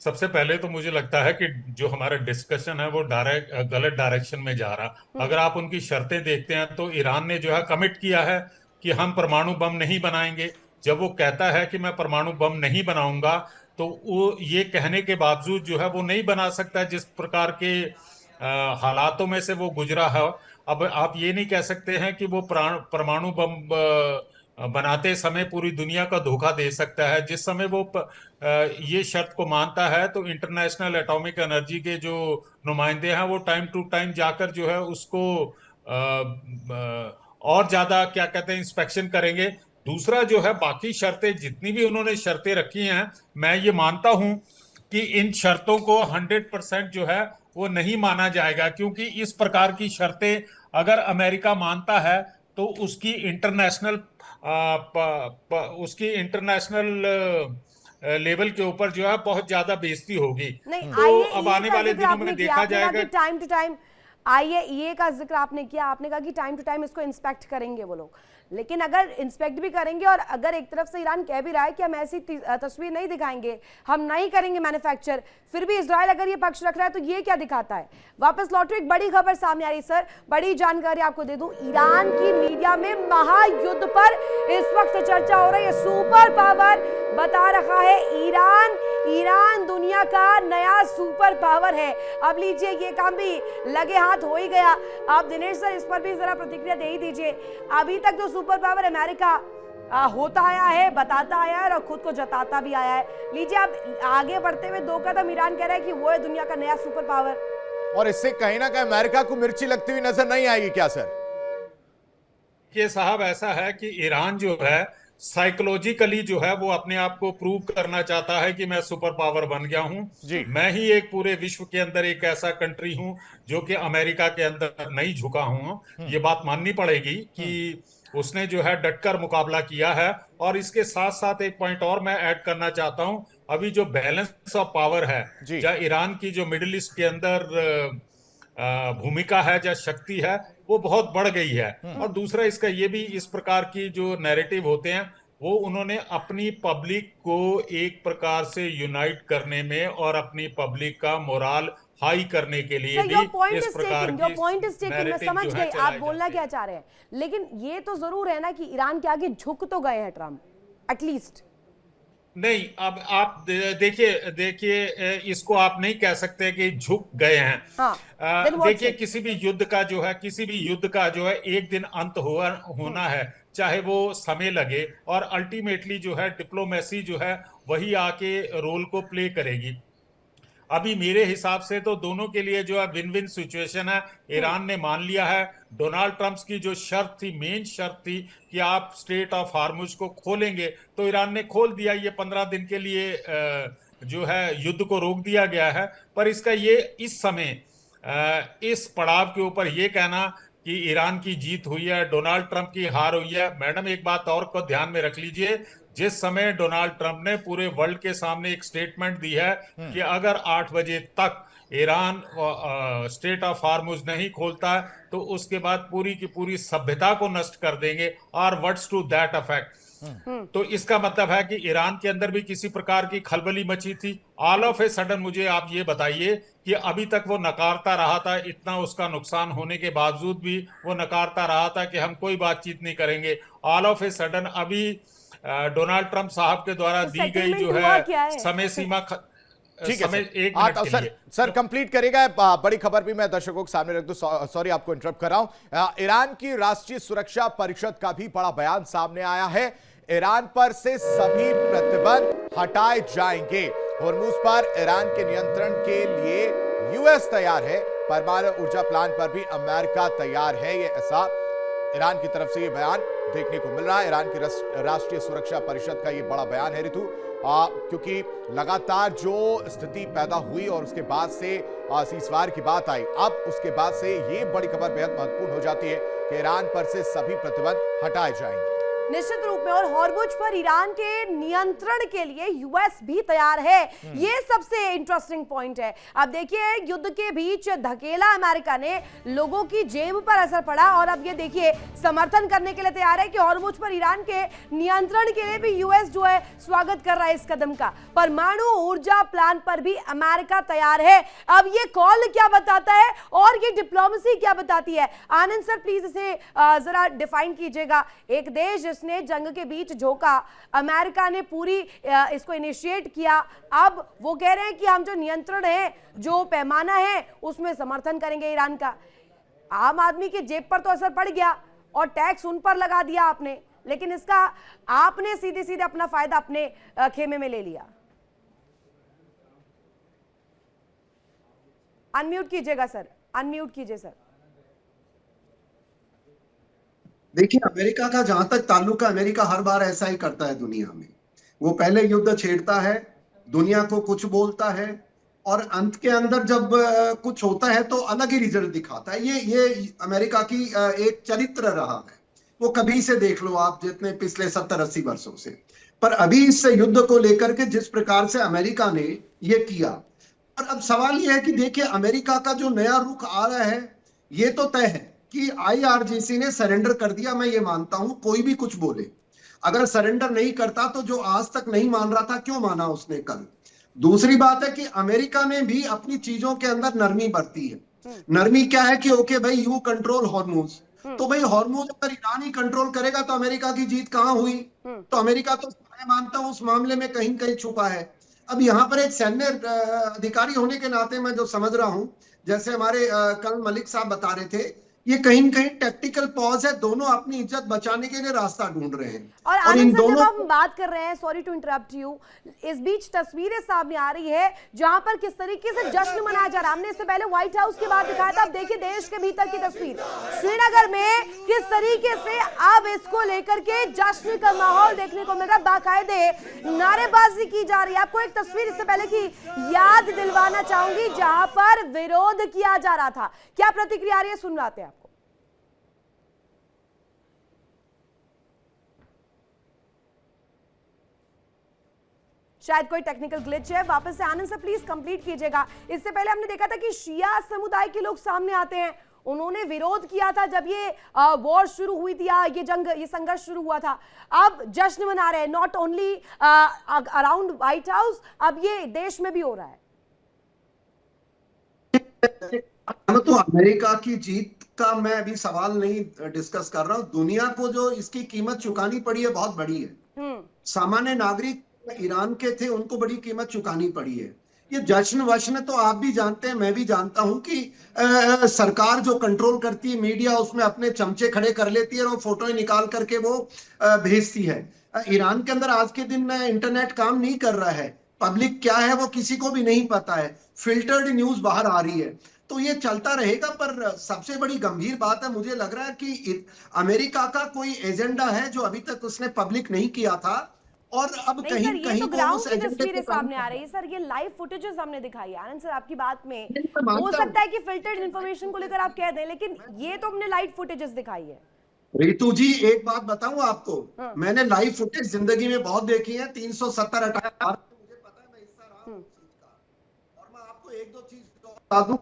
सबसे पहले तो मुझे लगता है कि जो हमारा डिस्कशन है वो गलत डायरेक्शन में जा रहा। अगर आप उनकी शर्तें देखते हैं तो ईरान ने जो है कमिट किया है कि हम परमाणु बम नहीं बनाएंगे। जब वो कहता है कि मैं परमाणु बम नहीं बनाऊंगा, तो वो ये कहने के बावजूद जो है वो नहीं बना सकता जिस प्रकार के हालातों में से वो गुजरा है। अब आप ये नहीं कह सकते हैं कि वो परमाणु बम बनाते समय पूरी दुनिया का धोखा दे सकता है। जिस समय वो ये शर्त को मानता है तो इंटरनेशनल एटॉमिक एनर्जी के जो नुमाइंदे हैं वो टाइम टू टाइम जाकर जो है उसको और ज्यादा क्या कहते हैं इंस्पेक्शन करेंगे। दूसरा जो है बाकी शर्तें जितनी भी उन्होंने शर्तें रखी हैं, मैं ये मानता हूं कि इन शर्तों को 100% जो है वो नहीं माना जाएगा, क्योंकि इस प्रकार की शर्तें अगर अमेरिका मानता है तो उसकी इंटरनेशनल लेवल के ऊपर जो है बहुत ज्यादा बेइज्जती होगी। तो अब आने वाले दिनों में देखा जाएगा। टाइम टू टाइम IAEA का जिक्र आपने किया, आपने कहा कि टाइम टू टाइम इसको इंस्पेक्ट करेंगे वो लोग, लेकिन अगर इंस्पेक्ट भी करेंगे और अगर एक तरफ से ईरान कह भी रहा है कि हम ऐसी तस्वीर नहीं दिखाएंगे, हम नहीं करेंगे मैन्युफैक्चर, फिर भी इजराइल अगर ये पक्ष रख रहा है तो ये क्या दिखाता है? वापस लौटो, एक बड़ी खबर सामने आ रही सर, बड़ी जानकारी आपको दे दूं, ईरान की मीडिया में महायुद्ध पर इस वक्त चर्चा हो रही है। सुपर पावर बता रखा है ईरान दुनिया का नया सुपर पावर है। अब लीजिए, ये काम भी लगे हाथ हो ही गया। आप दिनेश सर इस पर भी जरा प्रतिक्रिया दे ही दीजिए। अभी तक जो सुपर पावर अमेरिका होता आया है, बताता आया है और खुद को जताता भी आया है। लीजिए, आप आगे बढ़ते हुए 2 कदम ईरान कह रहा है कि वो है दुनिया का नया सुपर पावर, और इससे कहीं ना कहीं अमेरिका को मिर्ची लगती हुई नजर नहीं आएगी क्या सर? ये साहब ऐसा है कि ईरान जो है साइकोलॉजिकली जो है वो अपने आप को प्रूव करना चाहता है कि मैं सुपर पावर बन गया हूं। मैं ही एक पूरे विश्व के अंदर एक ऐसा कंट्री हूं जो कि अमेरिका के अंदर नहीं झुका हूं। ये बात माननी पड़ेगी कि उसने जो है डटकर मुकाबला किया है। और इसके साथ साथ एक पॉइंट और मैं ऐड करना चाहता हूं, अभी जो बैलेंस ऑफ पावर है, या ईरान की जो मिडिल ईस्ट के अंदर भूमिका है, या शक्ति है, वो बहुत बढ़ गई है। और दूसरा इसका ये भी, इस प्रकार की जो नैरेटिव होते हैं वो उन्होंने अपनी पब्लिक को एक प्रकार से यूनाइट करने में और अपनी पब्लिक का मोराल हाई करने के लिए भी इस प्रकार की पॉइंट इज टेकिंग, मैं समझ गई आप बोलना क्या चाह रहे हैं, लेकिन ये तो जरूर है ना कि ईरान के आगे झुक तो गए हैं ट्रम्प एटलीस्ट। नहीं, अब आप देखिए इसको आप नहीं कह सकते कि झुक गए हैं। देखिए, किसी भी युद्ध का जो है एक दिन अंत होना है, चाहे वो समय लगे, और अल्टीमेटली जो है डिप्लोमेसी जो है वही आके रोल को प्ले करेगी। अभी मेरे हिसाब से तो दोनों के लिए जो है विन विन सिचुएशन है। ईरान ने मान लिया है, डोनाल्ड ट्रंप की जो शर्त थी, मेन शर्त थी कि आप स्ट्रेट ऑफ हार्मुज को खोलेंगे, तो ईरान ने खोल दिया। ये 15 दिन के लिए जो है युद्ध को रोक दिया गया है। पर इसका ये इस समय इस पड़ाव के ऊपर ये कहना कि ईरान की जीत हुई है, डोनाल्ड ट्रंप की हार हुई है, मैडम एक बात और को ध्यान में रख लीजिए, जिस समय डोनाल्ड ट्रंप ने पूरे वर्ल्ड के सामने एक स्टेटमेंट दी है कि अगर 8 बजे तक ईरान स्ट्रेट ऑफ हार्मुज नहीं खोलता तो उसके बाद पूरी की पूरी सभ्यता को नष्ट कर देंगे, और वर्ड्स टू दैट अफेक्ट। तो इसका मतलब है कि ईरान के अंदर भी किसी प्रकार की खलबली मची थी। ऑल ऑफ ए सडन मुझे आप ये बताइए कि अभी तक वो नकारता रहा था, इतना उसका नुकसान होने के बावजूद भी वो नकारता रहा था कि हम कोई बातचीत नहीं करेंगे। ऑल ऑफ ए सडन अभी डोनाल्ड ट्रंप साहब के द्वारा दी गई जो है समय सीमा ठीक है समय 1 मिनट के लिए। सर कंप्लीट करेगा। बड़ी खबर भी मैं दर्शकों के सामने रख दूं, सॉरी आपको इंटरप्ट कर रहा हूं। ईरान की राष्ट्रीय सुरक्षा परिषद का भी बड़ा बयान सामने आया है। ईरान पर से सभी प्रतिबंध हटाए जाएंगे। होर्मुज पर ईरान के नियंत्रण के लिए यूएस तैयार है, परमाणु ऊर्जा प्लांट पर भी अमेरिका तैयार है। ये ऐसा ईरान की तरफ से ये बयान देखने को मिल रहा है। ईरान की राष्ट्रीय सुरक्षा परिषद का ये बड़ा बयान है ऋतु, क्योंकि लगातार जो स्थिति पैदा हुई और उसके बाद से सीज़फायर की बात आई, अब उसके बाद से ये बड़ी खबर बेहद महत्वपूर्ण हो जाती है कि ईरान पर से सभी प्रतिबंध हटाए जाएंगे निश्चित रूप में। और हॉर्मुज पर ईरान के नियंत्रण के लिए यूएस भी तैयार है, ये सबसे इंटरेस्टिंग पॉइंट है। अब देखिए युद्ध के बीच धकेला अमेरिका ने, लोगों की जेब पर असर पड़ा, और अब ये देखिए समर्थन करने के लिए तैयार है कि हॉर्मुज पर ईरान के नियंत्रण के लिए भी यूएस जो है स्वागत कर रहा है इस कदम का। परमाणु ऊर्जा प्लांट पर भी अमेरिका तैयार है। अब ये कॉल क्या बताता है और ये डिप्लोमेसी क्या बताती है? आनंद सर प्लीज इसे जरा डिफाइन कीजिएगा। एक देश ने जंग के बीच झोंका, अमेरिका ने पूरी इसको इनिशिएट किया, अब वो कह रहे हैं कि हम जो नियंत्रण है, जो पैमाना है, उसमें समर्थन करेंगे ईरान का। आम आदमी की जेब पर तो असर पड़ गया और टैक्स उन पर लगा दिया आपने, लेकिन इसका आपने सीधे सीधे अपना फायदा अपने खेमे में ले लिया। अनम्यूट कीजिएगा सर, अनम्यूट कीजिए सर। देखिए, अमेरिका का जहां तक ताल्लुक है, अमेरिका हर बार ऐसा ही करता है दुनिया में। वो पहले युद्ध छेड़ता है, दुनिया को कुछ बोलता है, और अंत के अंदर जब कुछ होता है तो अलग ही रिजल्ट दिखाता है। ये अमेरिका की एक चरित्र रहा है। वो कभी से देख लो आप, जितने पिछले 70-80 वर्षों से। पर अभी इस युद्ध को लेकर के जिस प्रकार से अमेरिका ने ये किया, और अब सवाल ये है कि देखिए अमेरिका का जो नया रुख आ रहा है, ये तो तय है कि आईआरजीसी ने सरेंडर कर दिया। मैं ये मानता हूं, कोई भी कुछ बोले, अगर सरेंडर नहीं करता तो जो आज तक नहीं मान रहा था, क्यों माना उसने कल? दूसरी बात है कि अमेरिका ने भी अपनी चीजों के अंदर नरमी बरती है। नरमी क्या है कि ओके भाई, यू कंट्रोल हॉर्मुज, तो भाई हॉर्मुज अगर ईरान ही कंट्रोल करेगा तो अमेरिका की जीत कहां हुई? तो अमेरिका तो मैं मानता हूं उस मामले में कहीं कहीं छुपा है। अब यहाँ पर एक सैन्य अधिकारी होने के नाते मैं जो समझ रहा हूं, जैसे हमारे कल मलिक साहब बता रहे थे, ये कहीं न कहीं टैक्टिकल पॉज है। दोनों अपनी इज्जत बचाने के लिए रास्ता ढूंढ रहे हैं। और इन दोनों, जब हम बात कर रहे हैं, सॉरी टू इंटरप्ट यू, इस बीच तस्वीरें सामने आ रही है जहां पर किस तरीके से जश्न मनाया जा रहा है। हमने इससे पहले व्हाइट हाउस की बात दिखाया था, अब देखिए देश के भीतर की तस्वीर, श्रीनगर में किस तरीके से अब इसको लेकर के जश्न का माहौल देखने को मिल रहा है। बाकायदे नारेबाजी की जा रही है। आपको एक तस्वीर इससे पहले की याद दिलवाना चाहूंगी जहां पर विरोध किया जा रहा था। क्या प्रतिक्रिया आ रही है, सुन रहे थे आपको? शायद कोई टेक्निकल ग्लिच है। वापस से आनंद से प्लीज कंप्लीट कीजिएगा। इससे पहले हमने देखा था कि शिया समुदाय के लोग सामने आते हैं, उन्होंने विरोध किया था जब ये वॉर शुरू हुई थी, ये संघर्ष शुरू हुआ था। अब जश्न मना रहे हैं, not only around white house, अब ये देश में भी हो रहा है। तो अमेरिका की जीत का मैं अभी सवाल नहीं डिस्कस कर रहा हूं। दुनिया को जो इसकी कीमत चुकानी पड़ी है बहुत बड़ी है। सामान्य नागरिक ईरान के थे, उनको बड़ी कीमत चुकानी पड़ी है। ये जश्न वश्न तो आप भी जानते हैं, मैं भी जानता हूं कि सरकार जो कंट्रोल करती है, मीडिया उसमें अपने चमचे खड़े कर लेती है और फोटो निकाल करके वो भेजती है। ईरान के अंदर आज के दिन इंटरनेट काम नहीं कर रहा है। पब्लिक क्या है वो किसी को भी नहीं पता है। फिल्टर्ड न्यूज बाहर आ रही है, तो ये चलता रहेगा। पर सबसे बड़ी गंभीर बात है, मुझे लग रहा है कि अमेरिका का कोई एजेंडा है जो अभी तक उसने पब्लिक नहीं किया था, और अब कहीं सर, कहीं तो ग्राउंड की तस्वीरें सामने आ रही है। सर, ये लाइव फुटेजेस हमने दिखाई है। आनंद सर, आपकी बात में हो सकता है कि फिल्टर्ड इंफॉर्मेशन को लेकर आप कह दें, लेकिन ये तो हमने लाइव फुटेजेस दिखाई है। रितु जी एक बात बताऊं आपको, मैंने लाइव फुटेज जिंदगी में बहुत देखी है। 370 अटैक, मुझे पता है, मैं हिस्सा रहा हूं उस चीज का। और मैं आपको एक दो चीज बता दूं,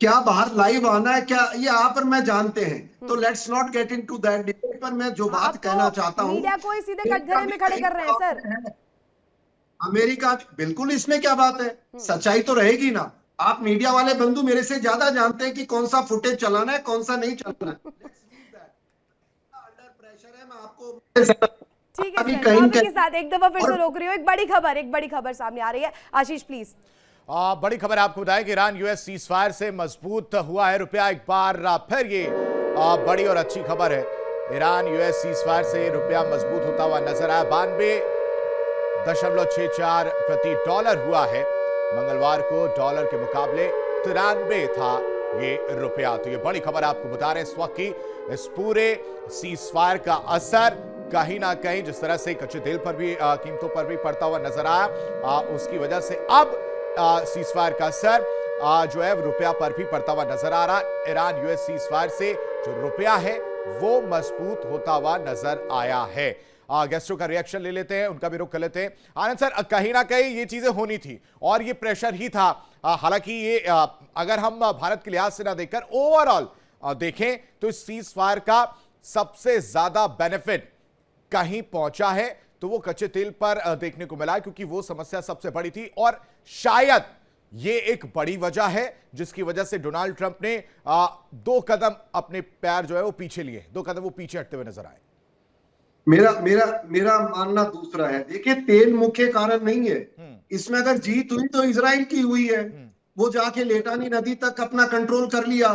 क्या बाहर लाइव आना है क्या ये आप और मैं जानते हैं, तो let's not get into that debate. पर मैं जो बात कहना चाहता हूं, मीडिया को ही सीधे कटघरे में खड़े कर रहे हैं सर। अमेरिका, बिल्कुल इसमें क्या बात है, सच्चाई तो रहेगी ना। आप मीडिया वाले बंधु मेरे से ज्यादा जानते हैं कि कौन सा फुटेज चलाना है, कौन सा नहीं चलाना है। अंडर प्रेशर है, मैं आपको ठीक है सर, माफी के साथ एक दफा फिर से रोक रही हूँ। एक बड़ी खबर सामने आ रही है, आशीष प्लीज। बड़ी खबर आपको बताएं कि ईरान यूएस सीज फायर से मजबूत हुआ है रुपया। एक बार फिर ये बड़ी और अच्छी खबर है। ईरान यूएस सीज फायर से रुपया मजबूत होता हुआ नजर आया। 92.64 प्रति डॉलर हुआ है। मंगलवार को डॉलर के मुकाबले 93 था ये रुपया। तो ये बड़ी खबर आपको बता रहे हैं इस वक्त की। इस पूरे सीज फायर का असर कहीं ना कहीं जिस तरह से कच्चे तेल पर भी कीमतों पर भी पड़ता हुआ नजर आया, उसकी वजह से अब सीज फायर का असर जो है रुपया पर भी पड़ता हुआ नजर आ रहा है। ईरान यूएस सीज फायर से जो रुपया है वो मजबूत होता हुआ नजर आया है। गेस्टों का रिएक्शन ले लेते हैं, उनका भी रुख कर लेते हैं। आनंद सर, कहीं ना कहीं ये चीजें होनी थी और ये प्रेशर ही था। हालांकि ये अगर हम भारत के लिहाज से ना देखकर ओवरऑल देखें तो इस सीज फायर का सबसे ज्यादा बेनिफिट कहीं पहुंचा है तो वो कच्चे तेल पर देखने को मिला, क्योंकि वो समस्या सबसे बड़ी थी और शायद ये एक बड़ी वजह है जिसकी वजह से डोनाल्ड ट्रंप ने 2 कदम अपने पैर जो है वो पीछे लिए, 2 कदम वो पीछे हटते हुए नजर आए। मेरा मानना दूसरा है। देखिए, तेल मुख्य कारण नहीं है इसमें। अगर जीत हुई तो इजराइल की हुई है। वो जाके लेटानी नदी तक अपना कंट्रोल कर लिया,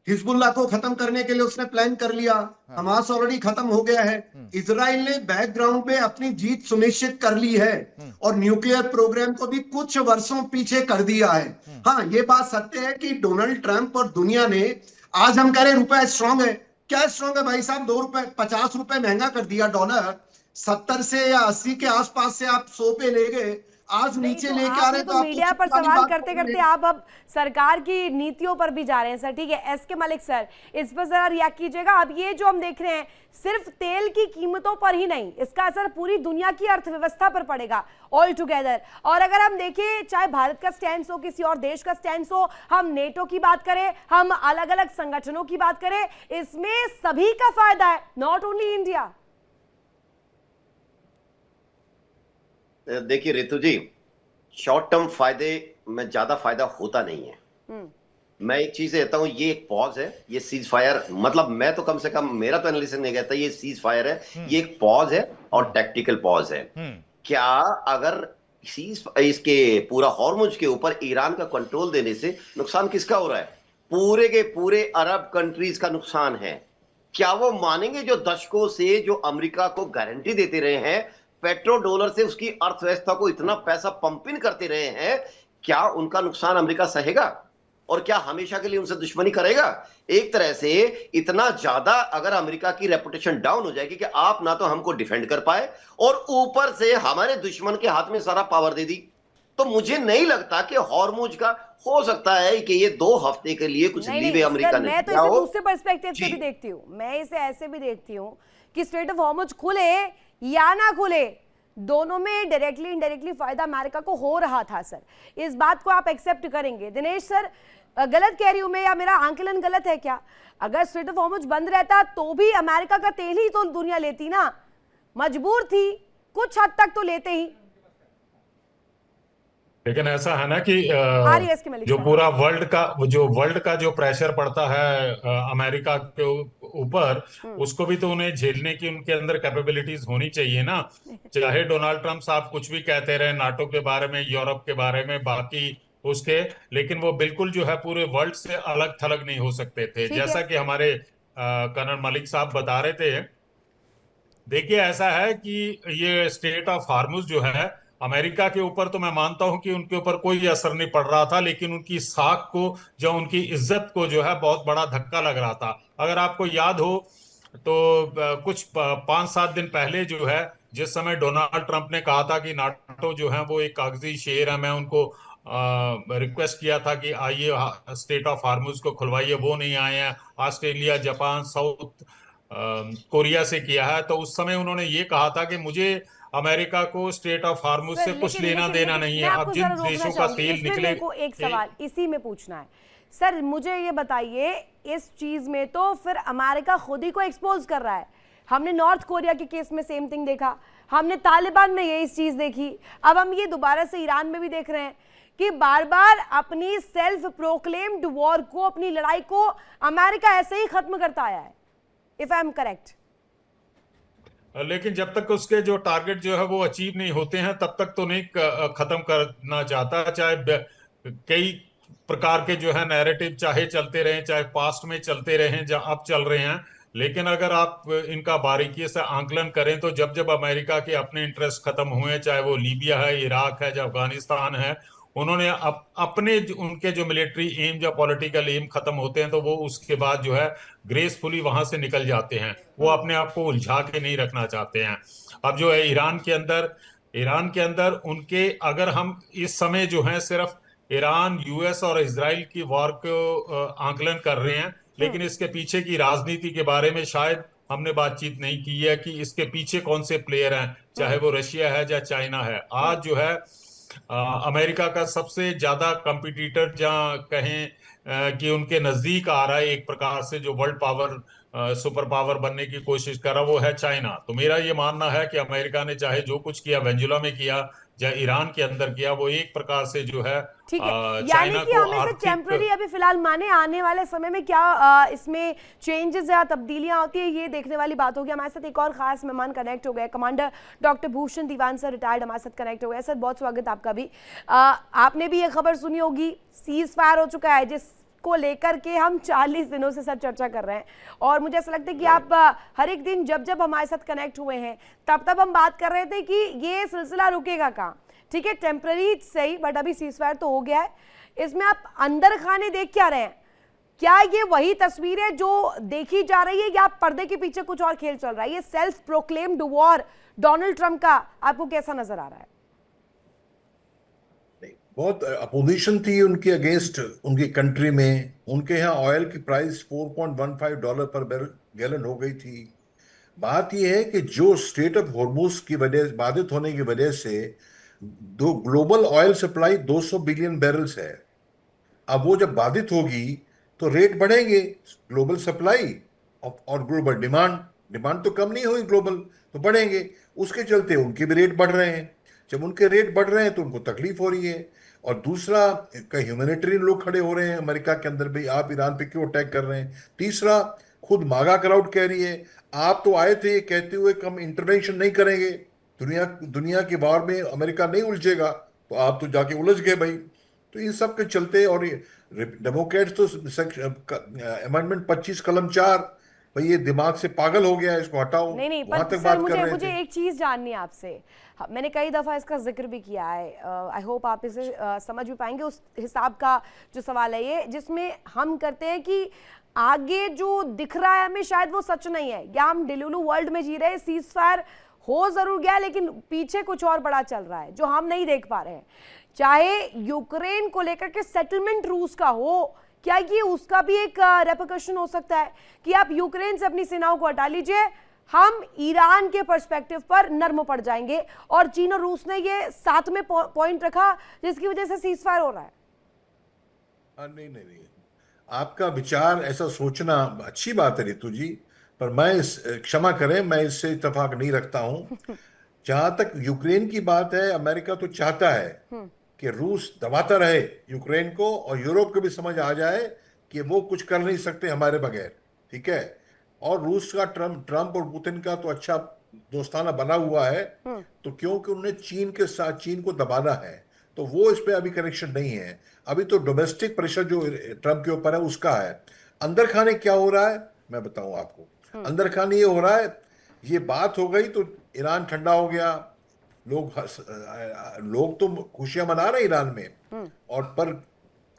हिजबुल्लाह को खत्म करने के लिए उसने प्लान कर लिया। हमास ऑलरेडी खत्म हो गया है। इजराइल ने बैकग्राउंड पे अपनी जीत सुनिश्चित कर ली है और न्यूक्लियर प्रोग्राम को भी कुछ वर्षों पीछे कर दिया है। हाँ, ये बात सत्य है कि डोनाल्ड ट्रंप और दुनिया ने, आज हम कह रहे रुपया स्ट्रांग है, क्या स्ट्रांग है भाई साहब? 2 रुपए 50 रुपए महंगा कर दिया डॉलर। 70 से या 80 के आसपास से आप 100 पे ले गए, आज नीचे लेके आ रहे तो मीडिया पर सवाल करते करते आप अब सरकार की नीतियों पर भी जा रहे हैं सर। ठीक है, एस के मलिक सर, इस पर जरा रिएक्ट कीजिएगा। अब ये जो हम देख रहे हैं सिर्फ तेल की कीमतों पर ही नहीं, इसका असर पूरी दुनिया की अर्थव्यवस्था पर पड़ेगा ऑल टुगेदर। और अगर हम देखें, चाहे भारत का स्टैंड हो, किसी और देश का स्टैंड हो, हम नेटो की बात करें, हम अलग अलग संगठनों की बात करें, इसमें सभी का फायदा है, नॉट ओनली इंडिया। देखिए रितु जी, शॉर्ट टर्म फायदे में ज्यादा फायदा होता नहीं है। मैं एक चीज कहता हूं, ये एक पॉज है, ये सीज फायर, मतलब मैं तो कम से कम, मेरा तो एनालिसिस नहीं कहता ये सीज फायर है, ये एक पॉज है और टैक्टिकल पॉज है। क्या अगर इसके पूरा हॉर्मुज के ऊपर ईरान का कंट्रोल देने से नुकसान किसका हो रहा है? पूरे के पूरे अरब कंट्रीज का नुकसान है। क्या वो मानेंगे जो दशकों से जो अमेरिका को गारंटी देते रहे हैं, पेट्रो डॉलर से उसकी अर्थव्यवस्था को इतना पैसा पंप इन करते रहे हैं, क्या उनका नुकसान अमेरिका सहेगा और क्या हमेशा के लिए उनसे दुश्मनी करेगा? एक तरह से इतना ज्यादा अगर अमेरिका की रेपुटेशन डाउन हो जाएगी कि आप ना तो हमको डिफेंड कर पाए और ऊपर से हमारे दुश्मन के हाथ में सारा पावर दे दी, तो मुझे नहीं लगता कि हॉर्मुज का हो सकता है कि ये 2 हफ्ते के लिए कुछ लीवे अमेरिका ने। मैं तो इसे दूसरे पर्सपेक्टिव से भी देखती हूँ, मैं इसे ऐसे भी देखती हूँ कि स्ट्रेट ऑफ हॉर्मुज खुले या ना खुले, दोनों में डायरेक्टली इनडायरेक्टली फायदा अमेरिका को हो रहा था सर। इस बात को आप एक्सेप्ट करेंगे? दिनेश सर, गलत कह रही हूं मैं या मेरा आंकलन गलत है क्या? अगर स्ट्रेट ऑफ हॉर्मुज बंद रहता तो भी अमेरिका का तेल ही तो दुनिया लेती ना, मजबूर थी, कुछ हद तक तो लेते ही। लेकिन ऐसा है ना कि जो पूरा वर्ल्ड का जो प्रेशर पड़ता है अमेरिका के ऊपर, उसको भी तो उन्हें झेलने की उनके अंदर कैपेबिलिटीज होनी चाहिए ना। चाहे डोनाल्ड ट्रंप साहब कुछ भी कहते रहे नाटो के बारे में, यूरोप के बारे में, बाकी उसके, लेकिन वो बिल्कुल जो है पूरे वर्ल्ड से अलग थलग नहीं हो सकते थे। जैसा कि हमारे कर्नल मलिक साहब बता रहे थे, देखिए ऐसा है कि ये स्टेट ऑफ हॉर्मुज जो है अमेरिका के ऊपर, तो मैं मानता हूं कि उनके ऊपर कोई असर नहीं पड़ रहा था, लेकिन उनकी साख को, जो उनकी इज्जत को जो है बहुत बड़ा धक्का लग रहा था। अगर आपको याद हो तो कुछ 5-7 दिन पहले जो है, जिस समय डोनाल्ड ट्रंप ने कहा था कि नाटो जो है वो एक कागजी शेर है, मैं उनको रिक्वेस्ट किया था कि आइए स्टेट ऑफ हार्मुज को खुलवाइए, वो नहीं आए हैं। ऑस्ट्रेलिया, जापान, साउथ कोरिया से किया है। तो उस समय उन्होंने ये कहा था कि मुझे अमेरिका को स्टेट ऑफ हार्मुज सर से कुछ लेना देना नहीं मैं है। आपको अब जरा जिन रोकना देशों का चाहूंगी तेल इसमें। निकले, मेरे को एक सवाल इसी में पूछना है सर, मुझे ये बताइए, इस चीज में तो फिर अमेरिका खुद ही को एक्सपोज कर रहा है। हमने नॉर्थ कोरिया के केस में सेम थिंग देखा, हमने तालिबान में यही चीज देखी, अब हम ये दोबारा से ईरान में भी देख रहे हैं कि बार बार अपनी सेल्फ प्रोक्लेम्ड वॉर को, अपनी लड़ाई को अमेरिका ऐसे ही खत्म करता आया है, इफ आई एम करेक्ट। लेकिन जब तक उसके जो टारगेट जो है वो अचीव नहीं होते हैं तब तक तो नहीं खत्म करना चाहता। चाहे कई प्रकार के जो है नैरेटिव चाहे चलते रहे, चाहे पास्ट में चलते रहे, जहाँ अब चल रहे हैं, लेकिन अगर आप इनका बारीकी से आंकलन करें तो जब जब अमेरिका के अपने इंटरेस्ट खत्म हुए, चाहे वो लीबिया है, इराक है, या अफगानिस्तान है, उन्होंने अपने उनके जो मिलिट्री एम या पॉलिटिकल एम खत्म होते हैं तो वो उसके बाद जो है ग्रेसफुली वहां से निकल जाते हैं। वो अपने आप को उलझा के नहीं रखना चाहते हैं। अब जो है ईरान के अंदर उनके, अगर हम इस समय जो है सिर्फ ईरान, यूएस और इजराइल की वॉर को आंकलन कर रहे हैं, लेकिन इसके पीछे की राजनीति के बारे में शायद हमने बातचीत नहीं की है कि इसके पीछे कौन से प्लेयर हैं, चाहे वो रशिया है या चाइना है। आज जो है अमेरिका का सबसे ज्यादा कंपटीटर जहाँ कहें कि उनके नजदीक आ रहा है एक प्रकार से, जो वर्ल्ड पावर, सुपर पावर बनने की कोशिश कर रहा, वो है चाइना। तो मेरा ये मानना है कि अमेरिका ने चाहे जो कुछ किया, वेनेजुएला में किया या ईरान के अंदर किया, वो एक प्रकार से जो है ठीक है, यानी चाइना कि को हमें से टेम्पररी अभी फिलहाल माने, आने वाले समय में क्या इसमें चेंजेस या तब्दीलियां होती है, ये देखने वाली बात होगी। हमारे साथ एक और खास मेहमान कनेक्ट हो गए, कमांडर डॉक्टर भूषण दीवान सर, रिटायर्ड, हमारे साथ कनेक्ट हो गए। सर बहुत स्वागत आपका भी। आपने भी ये खबर सुनी होगी, सीज फायर हो चुका है, जिसको लेकर के हम 40 दिनों से सर चर्चा कर रहे हैं, और मुझे ऐसा लगता है कि आप हर एक दिन जब जब हमारे साथ कनेक्ट हुए हैं तब तब हम बात कर रहे थे कि ये सिलसिला रुकेगा कहाँ। ठीक है, टेम्पररी सही, बट अभी सीज फायर तो हो गया है। इसमें आप अंदर खाने देख क्या रहे हैं? क्या ये वही तस्वीर है जो देखी जा रही है, या पर्दे के पीछे कुछ और खेल चल रहा है? ये self proclaimed war Donald Trump का आपको कैसा नजर आ रहा है? बहुत अपोजिशन थी उनके अगेंस्ट उनकी कंट्री में। उनके यहाँ ऑयल की प्राइस $4.15 पर गैलन हो गई थी। बात यह है कि जो स्ट्रेट ऑफ हॉर्मुज की वजह, बाधित होने की वजह से दो global oil supply 200 billion barrels है। अब वो जब बाधित होगी तो रेट बढ़ेंगे, ग्लोबल सप्लाई और ग्लोबल डिमांड तो कम नहीं हुई, ग्लोबल तो बढ़ेंगे। उसके चलते उनके भी रेट बढ़ रहे हैं। जब उनके रेट बढ़ रहे हैं तो उनको तकलीफ हो रही है। और दूसरा, कई ह्यूमैनिटेरियन लोग खड़े हो रहे हैं अमेरिका के अंदर, भाई आप ईरान पे क्यों अटैक कर रहे हैं। तीसरा, खुद मागा क्राउड कह रही है, आप तो आए थे कहते हुए कि हम इंटरवेंशन नहीं करेंगे, दुनिया के वार में अमेरिका नहीं उलझेगा, तो आप तो जाके उलझ गए भाई। तो इन सब के चलते, और डेमोक्रेट्स तो अमेंडमेंट 25 कलम 4, भाई ये दिमाग से पागल हो गया है, इसको हटाओ। नहीं वहां पर तक सर बात कर रहे मुझे थे। एक चीज जाननी है आपसे। मैंने कई दफा इसका जिक्र भी किया है, आई होप आप इसे समझ भी पाएंगे। उस हिसाब का जो सवाल है ये, जिसमें हम करते हैं कि आगे जो दिख रहा है हमें शायद वो सच नहीं है, या हम डिलुलू वर्ल्ड में जी रहे हैं। सीज फायर हो जरूर गया, लेकिन पीछे कुछ और बड़ा चल रहा है जो हम नहीं देख पा रहे हैं। चाहे यूक्रेन को लेकर के सेटलमेंट रूस का हो, क्या ये उसका भी एक रेपरकशन हो सकता है कि आप यूक्रेन से अपनी सेनाओं को हटा लीजिए, हम ईरान के पर्सपेक्टिव पर नर्म पड़ जाएंगे, और चीन और रूस ने ये साथ में पॉइंट रखा जिसकी वजह से सीज फायर हो रहा है? नहीं, आपका विचार, ऐसा सोचना अच्छी बात है रितु जी, पर मैं क्षमा करें, मैं इससे इत्तेफाक नहीं रखता हूं। जहां तक यूक्रेन की बात है, अमेरिका तो चाहता है कि रूस दबाता रहे यूक्रेन को, और यूरोप को भी समझ आ जाए कि वो कुछ कर नहीं सकते हमारे बगैर। ठीक है, और रूस का ट्रंप और पुतिन का तो अच्छा दोस्ताना बना हुआ है, तो क्योंकि उन्होंने चीन के साथ, चीन को दबाना है, तो वो इस पे अभी कनेक्शन नहीं है। अभी तो डोमेस्टिक प्रेशर जो ट्रंप के ऊपर है उसका है। अंदर खाने क्या हो रहा है मैं बताऊं आपको। अंदर खाने ये हो रहा है, ये बात हो गई तो ईरान ठंडा हो गया, लोग तो खुशियां मना रहे ईरान में, और पर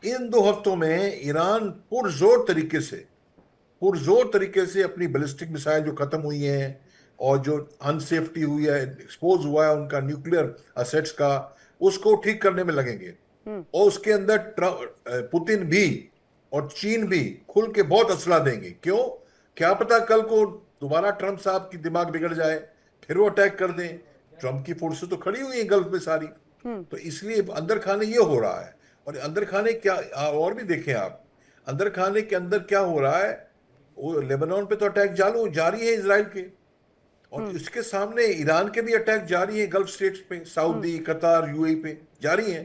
इन 2 हफ्तों में ईरान पुरजोर तरीके से अपनी बैलिस्टिक मिसाइल जो खत्म हुई हैं और जो अनसेफ्टी हुई है, एक्सपोज हुआ है उनका न्यूक्लियर असेट्स का, उसको ठीक करने में लगेंगे। और उसके अंदर पुतिन भी और चीन भी खुल के बहुत असला देंगे। क्यों? क्या पता कल को दोबारा ट्रंप साहब की दिमाग बिगड़ जाए, फिर वो अटैक कर दें। ट्रंप की फोर्सेस तो खड़ी हुई है गल्फ में सारी, तो इसलिए अंदर खाने ये हो रहा है। और अंदर खाने क्या, और भी देखें आप, अंदर खाने के अंदर क्या हो रहा है। वो लेबनान पे तो अटैक जारी है इजराइल के, और इसके सामने ईरान के भी अटैक जारी है गल्फ स्टेट्स पे, सऊदी, कतार, यूएई पे जारी है।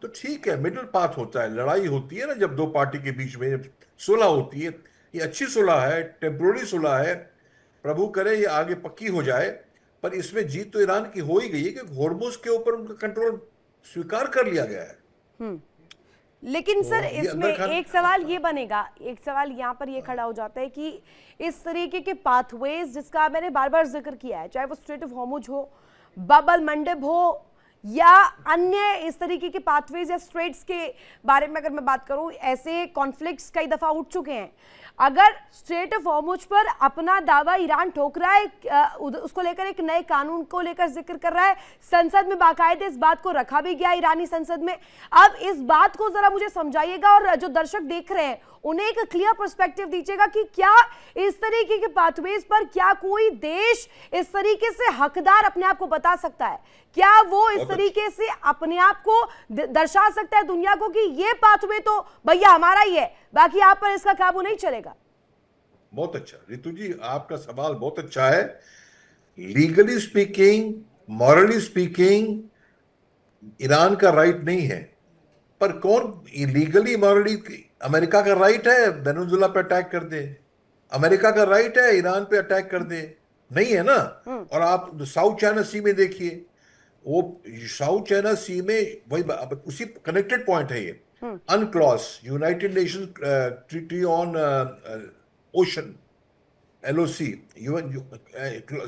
तो ठीक है, मिडिल पाथ होता है, लड़ाई होती है ना जब दो पार्टी के बीच में सुलह होती है, ये अच्छी सुलह है, टेम्पोररी सुलह है, प्रभु करे ये आगे पक्की हो जाए। पर इसमें जीत तो ईरान की हो ही गई है कि होर्मुज के ऊपर उनका कंट्रोल स्वीकार कर लिया गया है। लेकिन तो सर ये इसमें अंदर एक सवाल ये बनेगा, एक सवाल यहाँ पर ये खड़ा हो जाता है कि इस तरीके के पाथवेज जिसका मैंने बार बार जिक्र किया है, चाहे वो स्ट्रेट ऑफ हॉर्मुज हो, बबल मंडब हो, या अन्य इस तरीके के पाथवेज या स्ट्रेट्स के बारे में अगर मैं बात करूं, ऐसे कॉन्फ्लिक्ट्स कई दफा उठ चुके हैं। अगर स्ट्रेट ऑफ हॉर्मुज पर अपना दावा ईरान ठोक रहा है, उसको लेकर एक नए कानून को लेकर जिक्र कर रहा है, संसद में बाकायदे इस बात को रखा भी गया ईरानी संसद में। अब इस बात को जरा मुझे समझाइएगा और जो दर्शक देख रहे हैं उन्हें एक क्लियर पर्सपेक्टिव दीजिएगा कि क्या इस तरीके के पाथवेज पर क्या कोई देश इस तरीके से हकदार अपने आप को बता सकता है? क्या वो इस तरीके से अपने आप को दर्शा सकता है दुनिया को कि ये पाथवे तो भैया हमारा ही है, बाकी आप पर इसका काबू नहीं चलेगा? बहुत अच्छा रितु जी, आपका सवाल बहुत अच्छा है। Legally speaking, morally speaking Iran का राइट नहीं है, पर कौन लीगली मॉरली, अमेरिका का राइट है वेनेजुएला पे अटैक कर दे, अमेरिका का राइट है ईरान पे अटैक कर दे? नहीं है ना। और आप साउथ चाइना सी में देखिए, वो साउथ चाइना सी में वही उसी कनेक्टेड पॉइंट है ये, UNCLOS united nation treaty on ocean, LOC,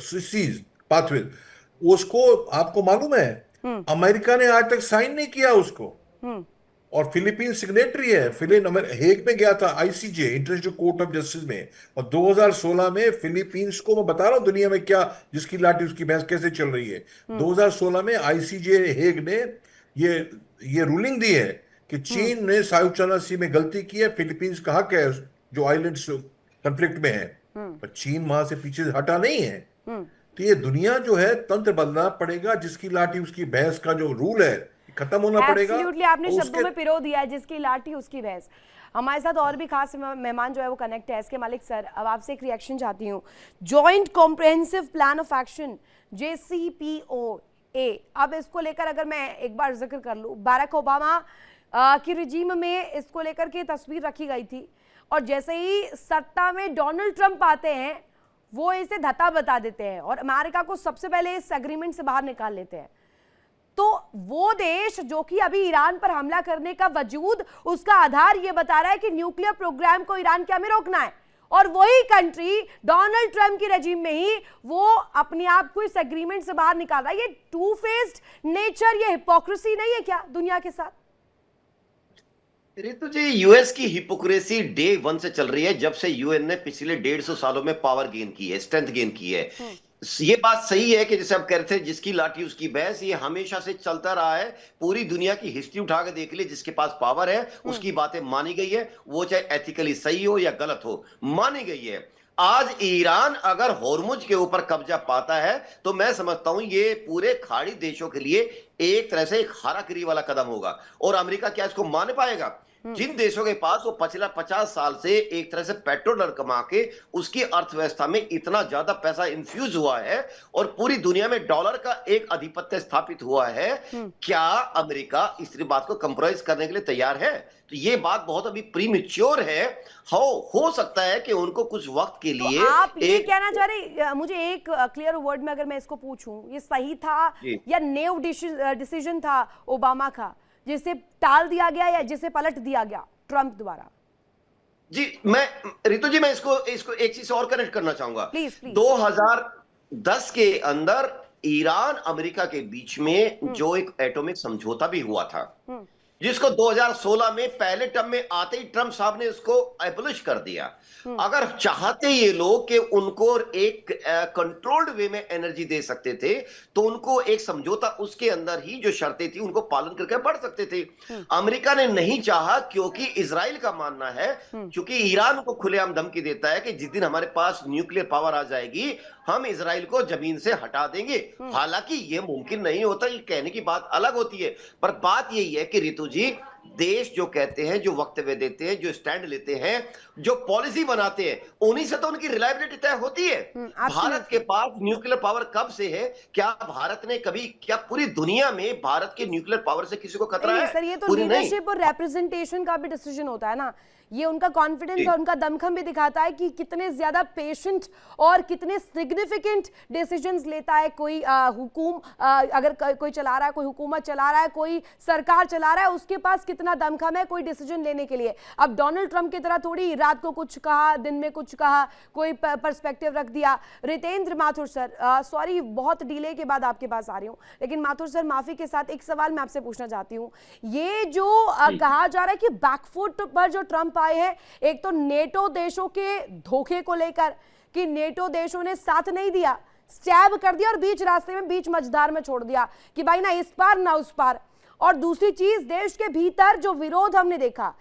seas pathway, उसको आपको मालूम है अमेरिका ने आज तक साइन नहीं किया उसको, और फिलीपीन सिग्नेटरी है। हेग में गया था ICJ, international court of justice में, और 2016 में फिलीपींस को, मैं बता रहा हूं दुनिया में क्या जिसकी लाठी उसकी भैंस कैसे चल रही है, 2016 में ICJ हेग ने ये रूलिंग दी है कि चीन ने साउथ चाइना सी में गलती की है, फिलीपींस का हक है जो आइलैंड्स कंफ्लिक्ट में है, पर चीन वहां से पीछे हटा नहीं है। तो ये दुनिया जो है, तंत्र बदलना पड़ेगा, जिसकी लाठी उसकी भैंस का जो रूल है खत्म होना पड़ेगा। एब्सोल्युटली, आपने शब्दों में पिरो दिया है, जिसकी लाठी उसकी भैंस। हमारे साथ और भी खास मेहमान जो है वो कनेक्ट है, एसके मलिक सर। अब आपसे एक रिएक्शन चाहती हूँ। Joint comprehensive plan of action JCPOA, अब इसको लेकर अगर मैं एक बार जिक्र कर लूँ, बाराक ओबामा की रिजीम में इसको लेकर के तस्वीर रखी गई थी, और जैसे ही सत्ता में डोनाल्ड ट्रंप आते हैं वो इसे धता बता देते हैं और अमेरिका को सबसे पहले इस एग्रीमेंट से बाहर निकाल लेते हैं। तो वो देश जो कि अभी ईरान पर हमला करने का वजूद, उसका आधार ये बता रहा है कि न्यूक्लियर प्रोग्राम को ईरान के हमें रोकना है, और वही कंट्री डोनाल्ड ट्रंप की रेजिम में ही वो अपने आप को इस एग्रीमेंट से बाहर निकाल रहा है। ये टू फेस्ड नेचर, ये हिपोक्रेसी नहीं है क्या दुनिया के साथ? रितु जी, यूएस की हिपोक्रेसी डे 1 से चल रही है, जब से यूएन ने पिछले 150 सालों में पावर गेन की है, स्ट्रेंथ गेन की है। ये बात सही है कि जैसे आप कह रहे थे, जिसकी लाठी उसकी भैंस, ये हमेशा से चलता रहा है। पूरी दुनिया की हिस्ट्री उठा के देख ली, जिसके पास पावर है उसकी बातें मानी गई है, वो चाहे एथिकली सही हो या गलत हो, मानी गई है। आज ईरान अगर होर्मुज के ऊपर कब्जा पाता है तो मैं समझता हूं ये पूरे खाड़ी देशों के लिए एक तरह से एक हाराकरी वाला कदम होगा, और अमेरिका क्या इसको मान पाएगा? जिन देशों के पास वो पिछला 50 साल से एक तरह से पेट्रोल डॉलर कमा के उसकी अर्थव्यवस्था में इतना ज्यादा पैसा इन्फ्यूज हुआ है और पूरी दुनिया में डॉलर का एक आधिपत्य स्थापित हुआ है, क्या अमेरिका इस बात को कंप्रोमाइज करने के लिए तैयार है? तो ये बात बहुत अभी प्रीमेच्योर है। हो सकता है कि उनको कुछ वक्त के लिए। तो आप ये कहना चाह रहे, मुझे एक क्लियर वर्ड में अगर मैं इसको पूछूं, ये सही था या नेव डिसीजन था ओबामा का, जिसे टाल दिया गया या जिसे पलट दिया गया ट्रंप द्वारा? जी, रितु जी, मैं इसको एक चीज और कनेक्ट करना चाहूंगा। प्लीज। 2010 के अंदर ईरान अमेरिका के बीच में जो एक एटॉमिक समझौता भी हुआ था, जिसको 2016 में पहले टर्म में आते ही ट्रंप साहब ने इसको एबॉलिश कर दिया। अगर चाहते ये लोग कि उनको एक कंट्रोल्ड वे में एनर्जी दे सकते थे, तो उनको एक समझौता, उसके अंदर ही जो शर्तें थी उनको पालन करके बढ़ सकते थे। अमेरिका ने नहीं चाहा, क्योंकि इजराइल का मानना है, क्योंकि ईरान को खुलेआम धमकी देता है कि जिस दिन हमारे पास न्यूक्लियर पावर आ जाएगी हम इजराइल को जमीन से हटा देंगे। हालांकि ये मुमकिन नहीं होता, ये कहने की बात अलग होती है, पर बात यही है कि रितु जी, देश जो कहते हैं, जो वक्तव्य देते हैं, जो स्टैंड लेते हैं, जो पॉलिसी बनाते हैं, उन्हीं से तो उनकी रिलायबिलिटी तय होती है। भारत के पास न्यूक्लियर पावर कब से है? क्या भारत ने कभी, क्या पूरी दुनिया में भारत के न्यूक्लियर पावर से किसी को खतरा है? सर, ये तो लीडरशिप और रिप्रेजेंटेशन का भी डिसीजन होता है ना। ये उनका कॉन्फिडेंस और उनका दमखम भी दिखाता है कि कितने ज्यादा पेशेंट और कितने सिग्निफिकेंट डिसीजंस लेता है कोई अगर कोई चला रहा है, कोई हुकूमत चला रहा है, कोई सरकार चला रहा है, उसके पास कितना दमखम है कोई डिसीजन लेने के लिए। अब डोनाल्ड ट्रंप की तरह थोड़ी रात को कुछ कहा, दिन में कुछ कहा, कोई पर्सपेक्टिव रख दिया। रितेंद्र माथुर सर, सॉरी बहुत डिले के बाद आपके पास आ रही हूँ, लेकिन माथुर सर माफी के साथ एक सवाल मैं आपसे पूछना चाहती हूँ। ये जो कहा जा रहा है कि बैकफुट पर जो ट्रंप आए हैं, एक तो नेटो देशों के धोखे को लेकर कि नेटो देशों ने साथ नहीं दिया, स्टैब कर दिया और बीच रास्ते में, बीच मझधार में छोड़ दिया कि भाई ना इस पार ना उस पार। और दूसरी चीज, देश के भीतर जो विरोध हमने देखा,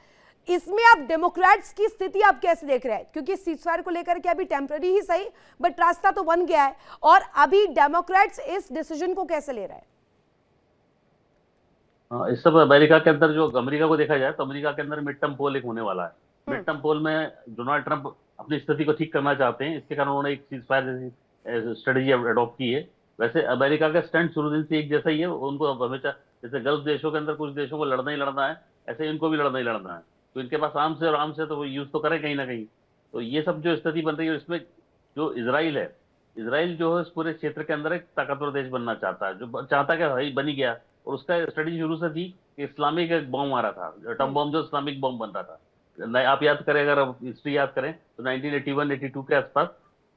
इसमें आप डेमोक्रेट्स की स्थिति आप कैसे देख रहे हैं? क्योंकि सीजफायर को लेकर के अभी टेम्पररी ही सही, बट रास्ता तो बन गया है, और अभी डेमोक्रेट्स इस डिसीजन को कैसे ले रहे हैं? इस सब अमेरिका के अंदर, जो अमेरिका को देखा जाए तो अमेरिका के अंदर मिड टर्म पोल एक होने वाला है। मिड टर्म पोल में डोनाल्ड ट्रंप अपनी स्थिति को ठीक करना चाहते हैं, इसके कारण उन्होंने एक सीजफायर जैसी स्ट्रेटजी अडॉप्ट की है। वैसे अमेरिका का स्टैंड शुरू दिन से एक जैसा ही है, उनको हमेशा, जैसे गल्फ देशों के अंदर कुछ देशों को लड़ना ही लड़ना है, ऐसे ही इनको भी लड़ना ही लड़ना है। तो इनके पास आर्म से और आर्म से तो वो यूज तो करें कहीं ना कहीं। तो ये सब जो स्थिति बन रही है, इसमें जो इजराइल है, इजराइल जो है इस पूरे क्षेत्र के अंदर एक ताकतवर देश बनना चाहता है, जो चाहता है कि भाई बन ही गया। और उसका स्ट्रेटजी शुरू से थी कि इस्लामिक एक बॉम्ब आ रहा था, एटम बॉम्ब, जो इस्लामिक बॉम्ब बन रहा था। आप याद करें, अगर आप हिस्ट्री याद करें तो 1981-82 के आसपास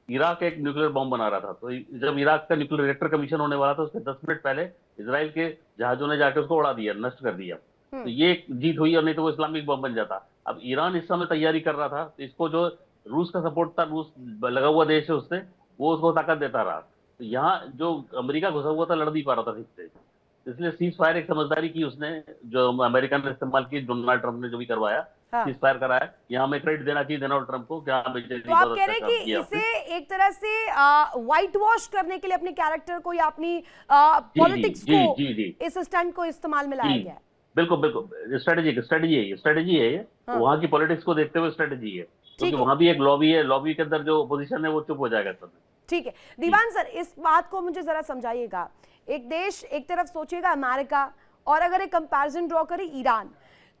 इराक एक न्यूक्लियर बॉम्ब बना रहा था। तो जब इराक का न्यूक्लियर रिएक्टर कमीशन होने वाला था, उसके 10 मिनट पहले इजराइल के जहाजों ने जाकर उसको उड़ा दिया, नष्ट कर दिया। तो ये एक जीत हुई, और नहीं तो वो इस्लामिक बॉम्ब बन जाता। अब ईरान इस समय तैयारी कर रहा था, तो इसको जो रूस का सपोर्ट था, रूस लगा हुआ देश है उससे, वो उसको ताकत देता रहा। तो यहाँ जो अमेरिका घुसा हुआ था, लड़ नहीं पा रहा था ठीक से, इसलिए सीज फायर एक समझदारी की उसने, जो अमेरिका ने इस्तेमाल की, डोनाल्ड ट्रंप ने जो भी करवाया, सीज फायर कराया। यहाँ हमें क्रेडिट देना चाहिए डोनाल्ड ट्रंप को। तो आप कह रहे हैं कि इसे एक तरह से व्हाइट वॉश करने के लिए अपने कैरेक्टर को या अपनी पॉलिटिक्स को, इस स्टंट को इस्तेमाल में लाया गया है? बिल्कुल बिल्कुल, स्ट्रेटेजी है ये। वहाँ की पॉलिटिक्स को देखते हुए स्ट्रेटेजी है, क्योंकि वहाँ भी एक लॉबी है, लॉबी के अंदर जो अपोजिशन है वो चुप हो जाएगा सब। ठीक है दीवान सर, इस बात को मुझे जरा समझाइएगा। एक देश एक तरफ सोचेगा अमेरिका, और अगर एक कंपैरिजन ड्रॉ करें ईरान,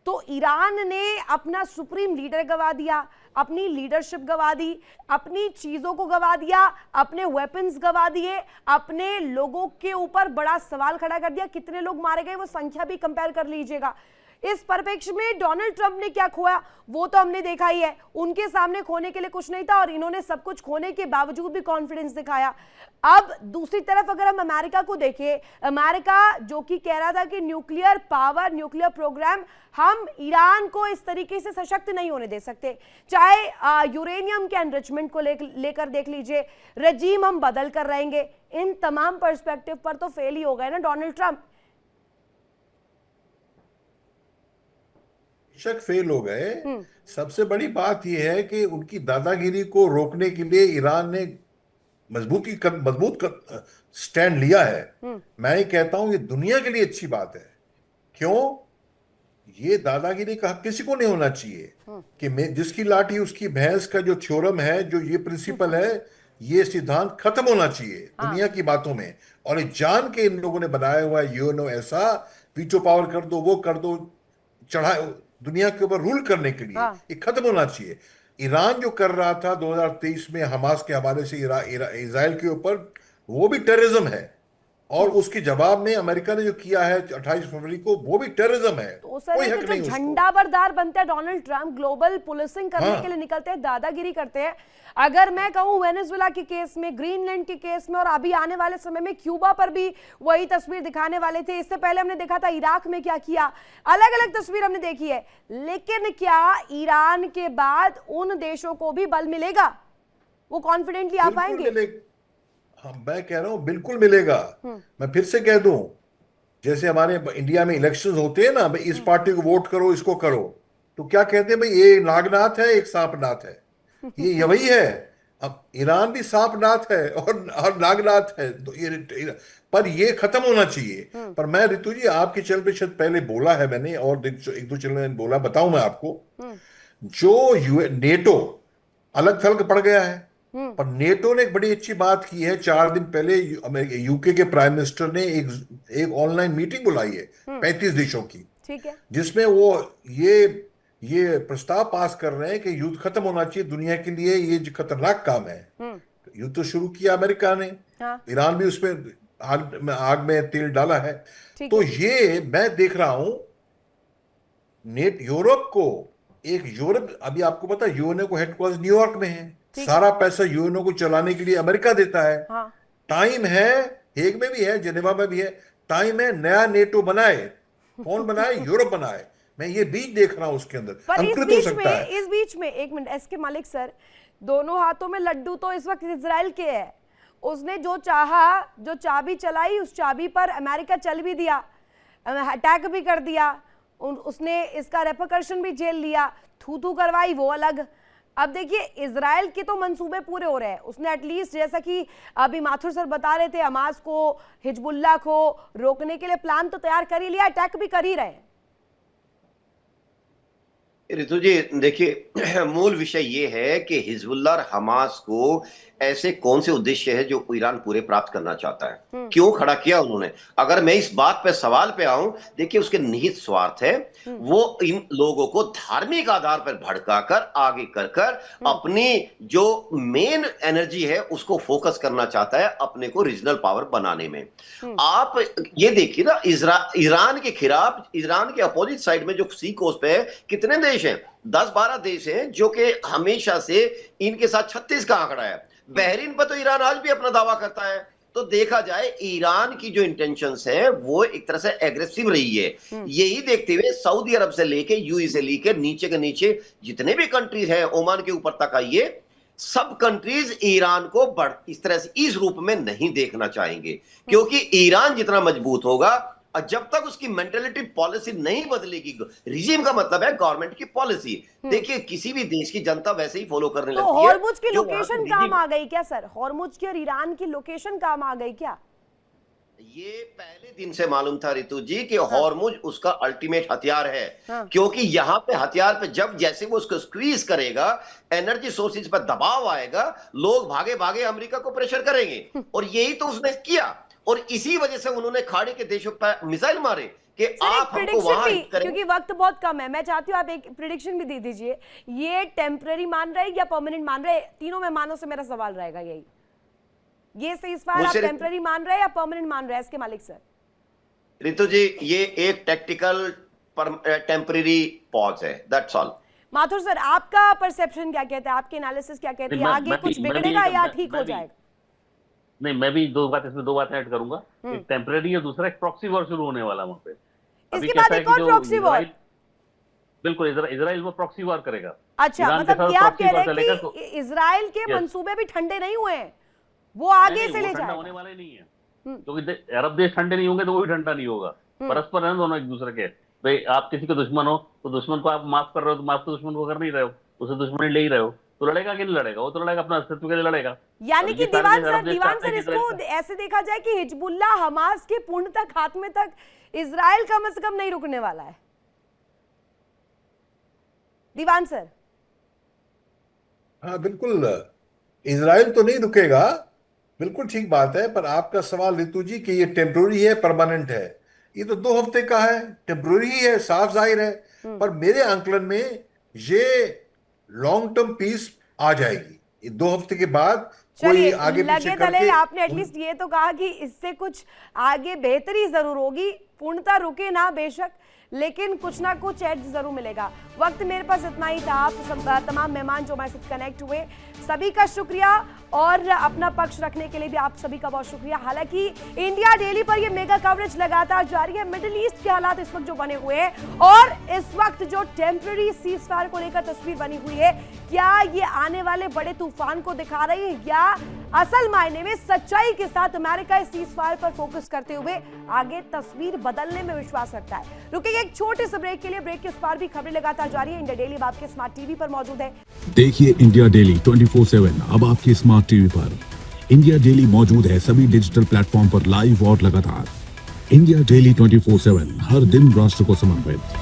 तो ईरान ने अपना सुप्रीम लीडर गवा दिया, अपनी लीडरशिप गवा दी, अपनी चीजों को गवा दिया, अपने वेपन्स गवा दिए, अपने लोगों के ऊपर बड़ा सवाल खड़ा कर दिया। कितने लोग मारे गए वो संख्या भी कंपेयर कर लीजिएगा। इस परिप्रेक्ष्य में डोनाल्ड ट्रंप ने क्या खोया वो तो हमने देखा ही है, उनके सामने खोने के लिए कुछ नहीं था, और इन्होंने सब कुछ खोने के बावजूद भी कॉन्फिडेंस दिखाया। अब दूसरी तरफ अगर हम अमेरिका को देखें, अमेरिका जो कि कह रहा था कि न्यूक्लियर पावर, न्यूक्लियर प्रोग्राम, हम ईरान को इस तरीके से सशक्त नहीं होने दे सकते, चाहे यूरेनियम के एनरिचमेंट को लेकर देख लीजिए, रजीम हम बदल कर रहेंगे। इन तमाम पर्सपेक्टिव पर तो फेल ही हो गए ना डोनाल्ड ट्रंप। शक फेल हो गए। सबसे बड़ी बात यह है कि उनकी दादागिरी को रोकने के लिए ईरान ने मजबूत स्टैंड लिया है। मैं ये कहता हूं ये दुनिया के लिए अच्छी बात है। क्यों? ये दादागिरी का हक किसी को नहीं होना चाहिए कि जिसकी लाठी उसकी भैंस का जो थ्योरम है, जो ये प्रिंसिपल है, ये सिद्धांत खत्म होना चाहिए दुनिया की बातों में। और ये जान के इन लोगों ने बनाया हुआ यूएनओ ऐसा, वीटो पावर कर दो, वो कर दो, चढ़ा दुनिया के ऊपर रूल करने के लिए, ये खत्म होना चाहिए। ईरान जो कर रहा था 2023 में हमास के हवाले से इजराइल के ऊपर, वो भी टेररिज्म है। और उसके जवाब में अमेरिका ने जो किया है 28 फरवरी को, वो भी टेररिज्म है। तो सर कोई ये हक तो नहीं जो उसको। झंडा बरदार बनते हैं डोनाल्ड ट्रंप, ग्लोबल पुलिसिंग करने के लिए निकलते हैं, दादागिरी करते हैं। अगर मैं कहूं वेनेजुएला के केस में, ग्रीनलैंड के केस में, और अभी आने वाले समय में क्यूबा पर भी वही तस्वीर दिखाने वाले थे। इससे पहले हमने देखा था इराक में क्या किया, अलग अलग तस्वीर हमने देखी है। लेकिन क्या ईरान के बाद उन देशों को भी बल मिलेगा? वो कॉन्फिडेंटली आ पाएंगे? हाँ, मैं कह रहा हूं बिल्कुल मिलेगा। मैं फिर से कह दूं, जैसे हमारे इंडिया में इलेक्शंस होते हैं ना, भाई इस पार्टी को वोट करो, इसको करो, तो क्या कहते हैं भाई, ये नागनाथ है, एक सांपनाथ है। ये वही है। अब ईरान भी सांपनाथ है और नागनाथ है, तो ये, पर ये खत्म होना चाहिए। पर मैं, ऋतु जी, आपके चैनल पे शायद पहले बोला है मैंने, और एक दो चैनल में बोला, बताऊं मैं आपको, जो नेटो अलग थलग पड़ गया है, पर नेटो ने एक बड़ी अच्छी बात की है। 4 दिन पहले यूके के प्राइम मिनिस्टर ने एक ऑनलाइन मीटिंग बुलाई है 35 देशों की, ठीक है, जिसमें वो ये प्रस्ताव पास कर रहे हैं कि युद्ध खत्म होना चाहिए दुनिया के लिए, ये जो खतरनाक काम है। युद्ध तो शुरू किया अमेरिका ने, हाँ। ईरान भी उसमें आग में तेल डाला है। तो ये मैं देख रहा हूं, यूरोप को, यूरोप, अभी आपको पता है यूएनओ को हेडक्वार्टर न्यूयॉर्क में है, सारा पैसा यूएनओ को चलाने के लिए अमेरिका देता है। हाँ। टाइम है, हेग में भी है, जेनेवा में भी है, टाइम है नया नेटो बनाए। कौन बनाए? यूरोप बनाए। मैं ये बीच देख रहा हूं उसके अंदर, अंकुरित हो सकता है। इस बीच में एक मिनट, एसके मलिक सर, दोनों हाथों में लड्डू तो इस वक्त इजराइल के है। उसने जो चाहा, जो चाबी चलाई, उस चाबी पर अमेरिका चल भी दिया, अटैक भी कर दिया, उसने इसका रेपरकशन भी झेल लिया, थू थू करवाई, वो अलग। अब देखिए इजराइल के तो मंसूबे पूरे हो रहे हैं। उसने एटलीस्ट, जैसा कि अभी माथुर सर बता रहे थे, हमास को, हिजबुल्लाह को रोकने के लिए प्लान तो तैयार कर ही लिया, अटैक भी कर ही रहे हैं। ऋतु जी देखिए, मूल विषय ये है कि हिजबुल्लाह और हमास को ऐसे कौन से उद्देश्य है जो ईरान पूरे प्राप्त करना चाहता है, क्यों खड़ा किया उन्होंने। अगर मैं इस बात पे सवाल पे आऊं, देखिए उसके निहित स्वार्थ है, वो इन लोगों को धार्मिक आधार पर भड़काकर आगे कर अपनी जो मेन एनर्जी है उसको फोकस करना चाहता है, अपने को रीजनल पावर बनाने में। आप ये देखिए ना, ईरान के खिलाफ, ईरान के अपोजिट साइड में जो सी कोस्ट पे है, कितने देश हैं? 10-12 देश हैं जो कि हमेशा से इनके साथ 36 का आंकड़ा है। बहरीन पर तो ईरान आज भी अपना दावा करता है। तो देखा जाए ईरान की जो इंटेंशंस है वो एक तरह से एग्रेसिव रही है। यही देखते हुए सऊदी अरब से लेके यूएई से लेकर नीचे के नीचे जितने भी कंट्रीज हैं, ओमान के ऊपर तक आइए, सब कंट्रीज ईरान को इस तरह से इस रूप में नहीं देखना चाहेंगे, क्योंकि ईरान जितना मजबूत होगा, और जब तक उसकी मेंटेलिटी पॉलिसी नहीं बदलेगी, रिजीम का मतलब है गवर्नमेंट की पॉलिसी। देखिए किसी भी देश की जनता वैसे ही फॉलो करने लगती है। हॉर्मुज की लोकेशन काम आ गई क्या सर? हॉर्मुज की और ईरान की लोकेशन काम आ गई क्या? ये पहले दिन से मालूम था ऋतु जी कि हॉर्मुज उसका अल्टीमेट हथियार है। क्योंकि यहाँ पे हथियार पे जब जैसे वो उसको स्क्वीज करेगा, एनर्जी सोर्सेज पर दबाव आएगा, लोग भागे भागे अमेरिका को प्रेशर करेंगे, और यही तो उसने किया। और इसी वजह से उन्होंने खाड़ी के देशों पर मिसाइल मारे कि आप हमको वहां हिट करें। क्योंकि वक्त बहुत कम है, मैं चाहती हूँ आप एक प्रेडिक्शन भी दे दीजिए, ये टेम्पररी मान रहे या परमानेंट मान रहे? तीनों मेहमानों से मेरा सवाल रहेगा यही, ये सीज़फायर आप टेम्पररी मान रहे हैं या परमानेंट मान रहे हैं? इसके मालिक सर। रितु जी ये एक टैक्टिकल टेम्पररी पॉज है, दैट्स ऑल। माथुर सर आपका परसेप्शन क्या कहता है, आपके एनालिसिस क्या कहती है, आगे कुछ बिगड़ेगा या ठीक हो जाएगा? नहीं, मैं भी दो बातें ऐड करूंगा। एक टेम्परेरी है, दूसरा एक प्रॉक्सी वॉर शुरू होने वाला वहां पे। इसके बाद एक और प्रॉक्सी वॉर? बिल्कुल, इजराइल वो प्रॉक्सी वॉर करेगा। अच्छा, मतलब ये आप कह रहे हैं कि इजराइल के मंसूबे भी ठंडे नहीं हुए हैं, वो आगे से ले जाएगा? होने वाले नहीं है, क्योंकि अरब देश ठंडे नहीं होंगे तो वो भी ठंडा नहीं होगा। परस्पर है दोनों एक दूसरे के। भाई आप किसी के दुश्मन हो तो दुश्मन को आप माफ कर रहे हो, तो माफ तो दुश्मन को कर नहीं रहे हो, उसे दुश्मनी ले ही रहे हो, तो लड़ेगा कि नहीं लड़ेगा? वो तो लड़ेगा, अपना अस्तित्व के लिए लड़ेगा। यानी कि दीवान सर इसको ऐसे देखा जाए कि हिजबुल्लाह हमास के पूर्णतः खात्मे तक इजराइल कम से कम नहीं रुकने वाला है। दीवान सर। हाँ बिल्कुल, इजराइल तो नहीं रुकेगा, बिल्कुल ठीक बात है। पर आपका सवाल ऋतु जी कि ये टेम्पोररी है परमानेंट है, ये तो 2 हफ्ते का है, टेम्पोररी ही है, साफ जाहिर है। पर मेरे आंकलन में ये लॉन्ग टर्म पीस आ जाएगी। 2 हफ्ते के बाद कोई चलिए, आगे पीछे लगे तले करके आपने एटलीस्ट ये तो कहा कि इससे कुछ आगे बेहतरी जरूर होगी, पूर्णता रुके ना बेशक, लेकिन कुछ ना कुछ एड जरूर मिलेगा। वक्त मेरे पास इतना ही था। आप तमाम मेहमान जो हमारे साथ कनेक्ट हुए सभी का शुक्रिया और अपना पक्ष रखने के लिए भी आप सभी का बहुत शुक्रिया। हालांकि इंडिया डेली पर ये मेगा कवरेज लगातार जारी है। मिडिल ईस्ट के हालात इस वक्त जो बने हुए हैं और इस वक्त जो टेम्पररी सीज फायर को लेकर तस्वीर बनी हुई है, क्या ये आने वाले बड़े तूफान को दिखा रही है या असल मायने में सच्चाई के साथ अमेरिका इस सीज फायर पर फोकस करते हुए आगे तस्वीर बदलने में विश्वास रखता है। रुकेंगे एक छोटे से ब्रेक के लिए। ब्रेक के उस पार भी खबरें लगातार जारी है। इंडिया डेली अब आपके स्मार्ट टीवी पर मौजूद है। देखिए इंडिया डेली 24/7 अब आपके स्मार्ट टीवी पर। इंडिया डेली मौजूद है सभी डिजिटल प्लेटफॉर्म पर लाइव और लगातार। इंडिया डेली 24/7 हर दिन राष्ट्र को समर्पित।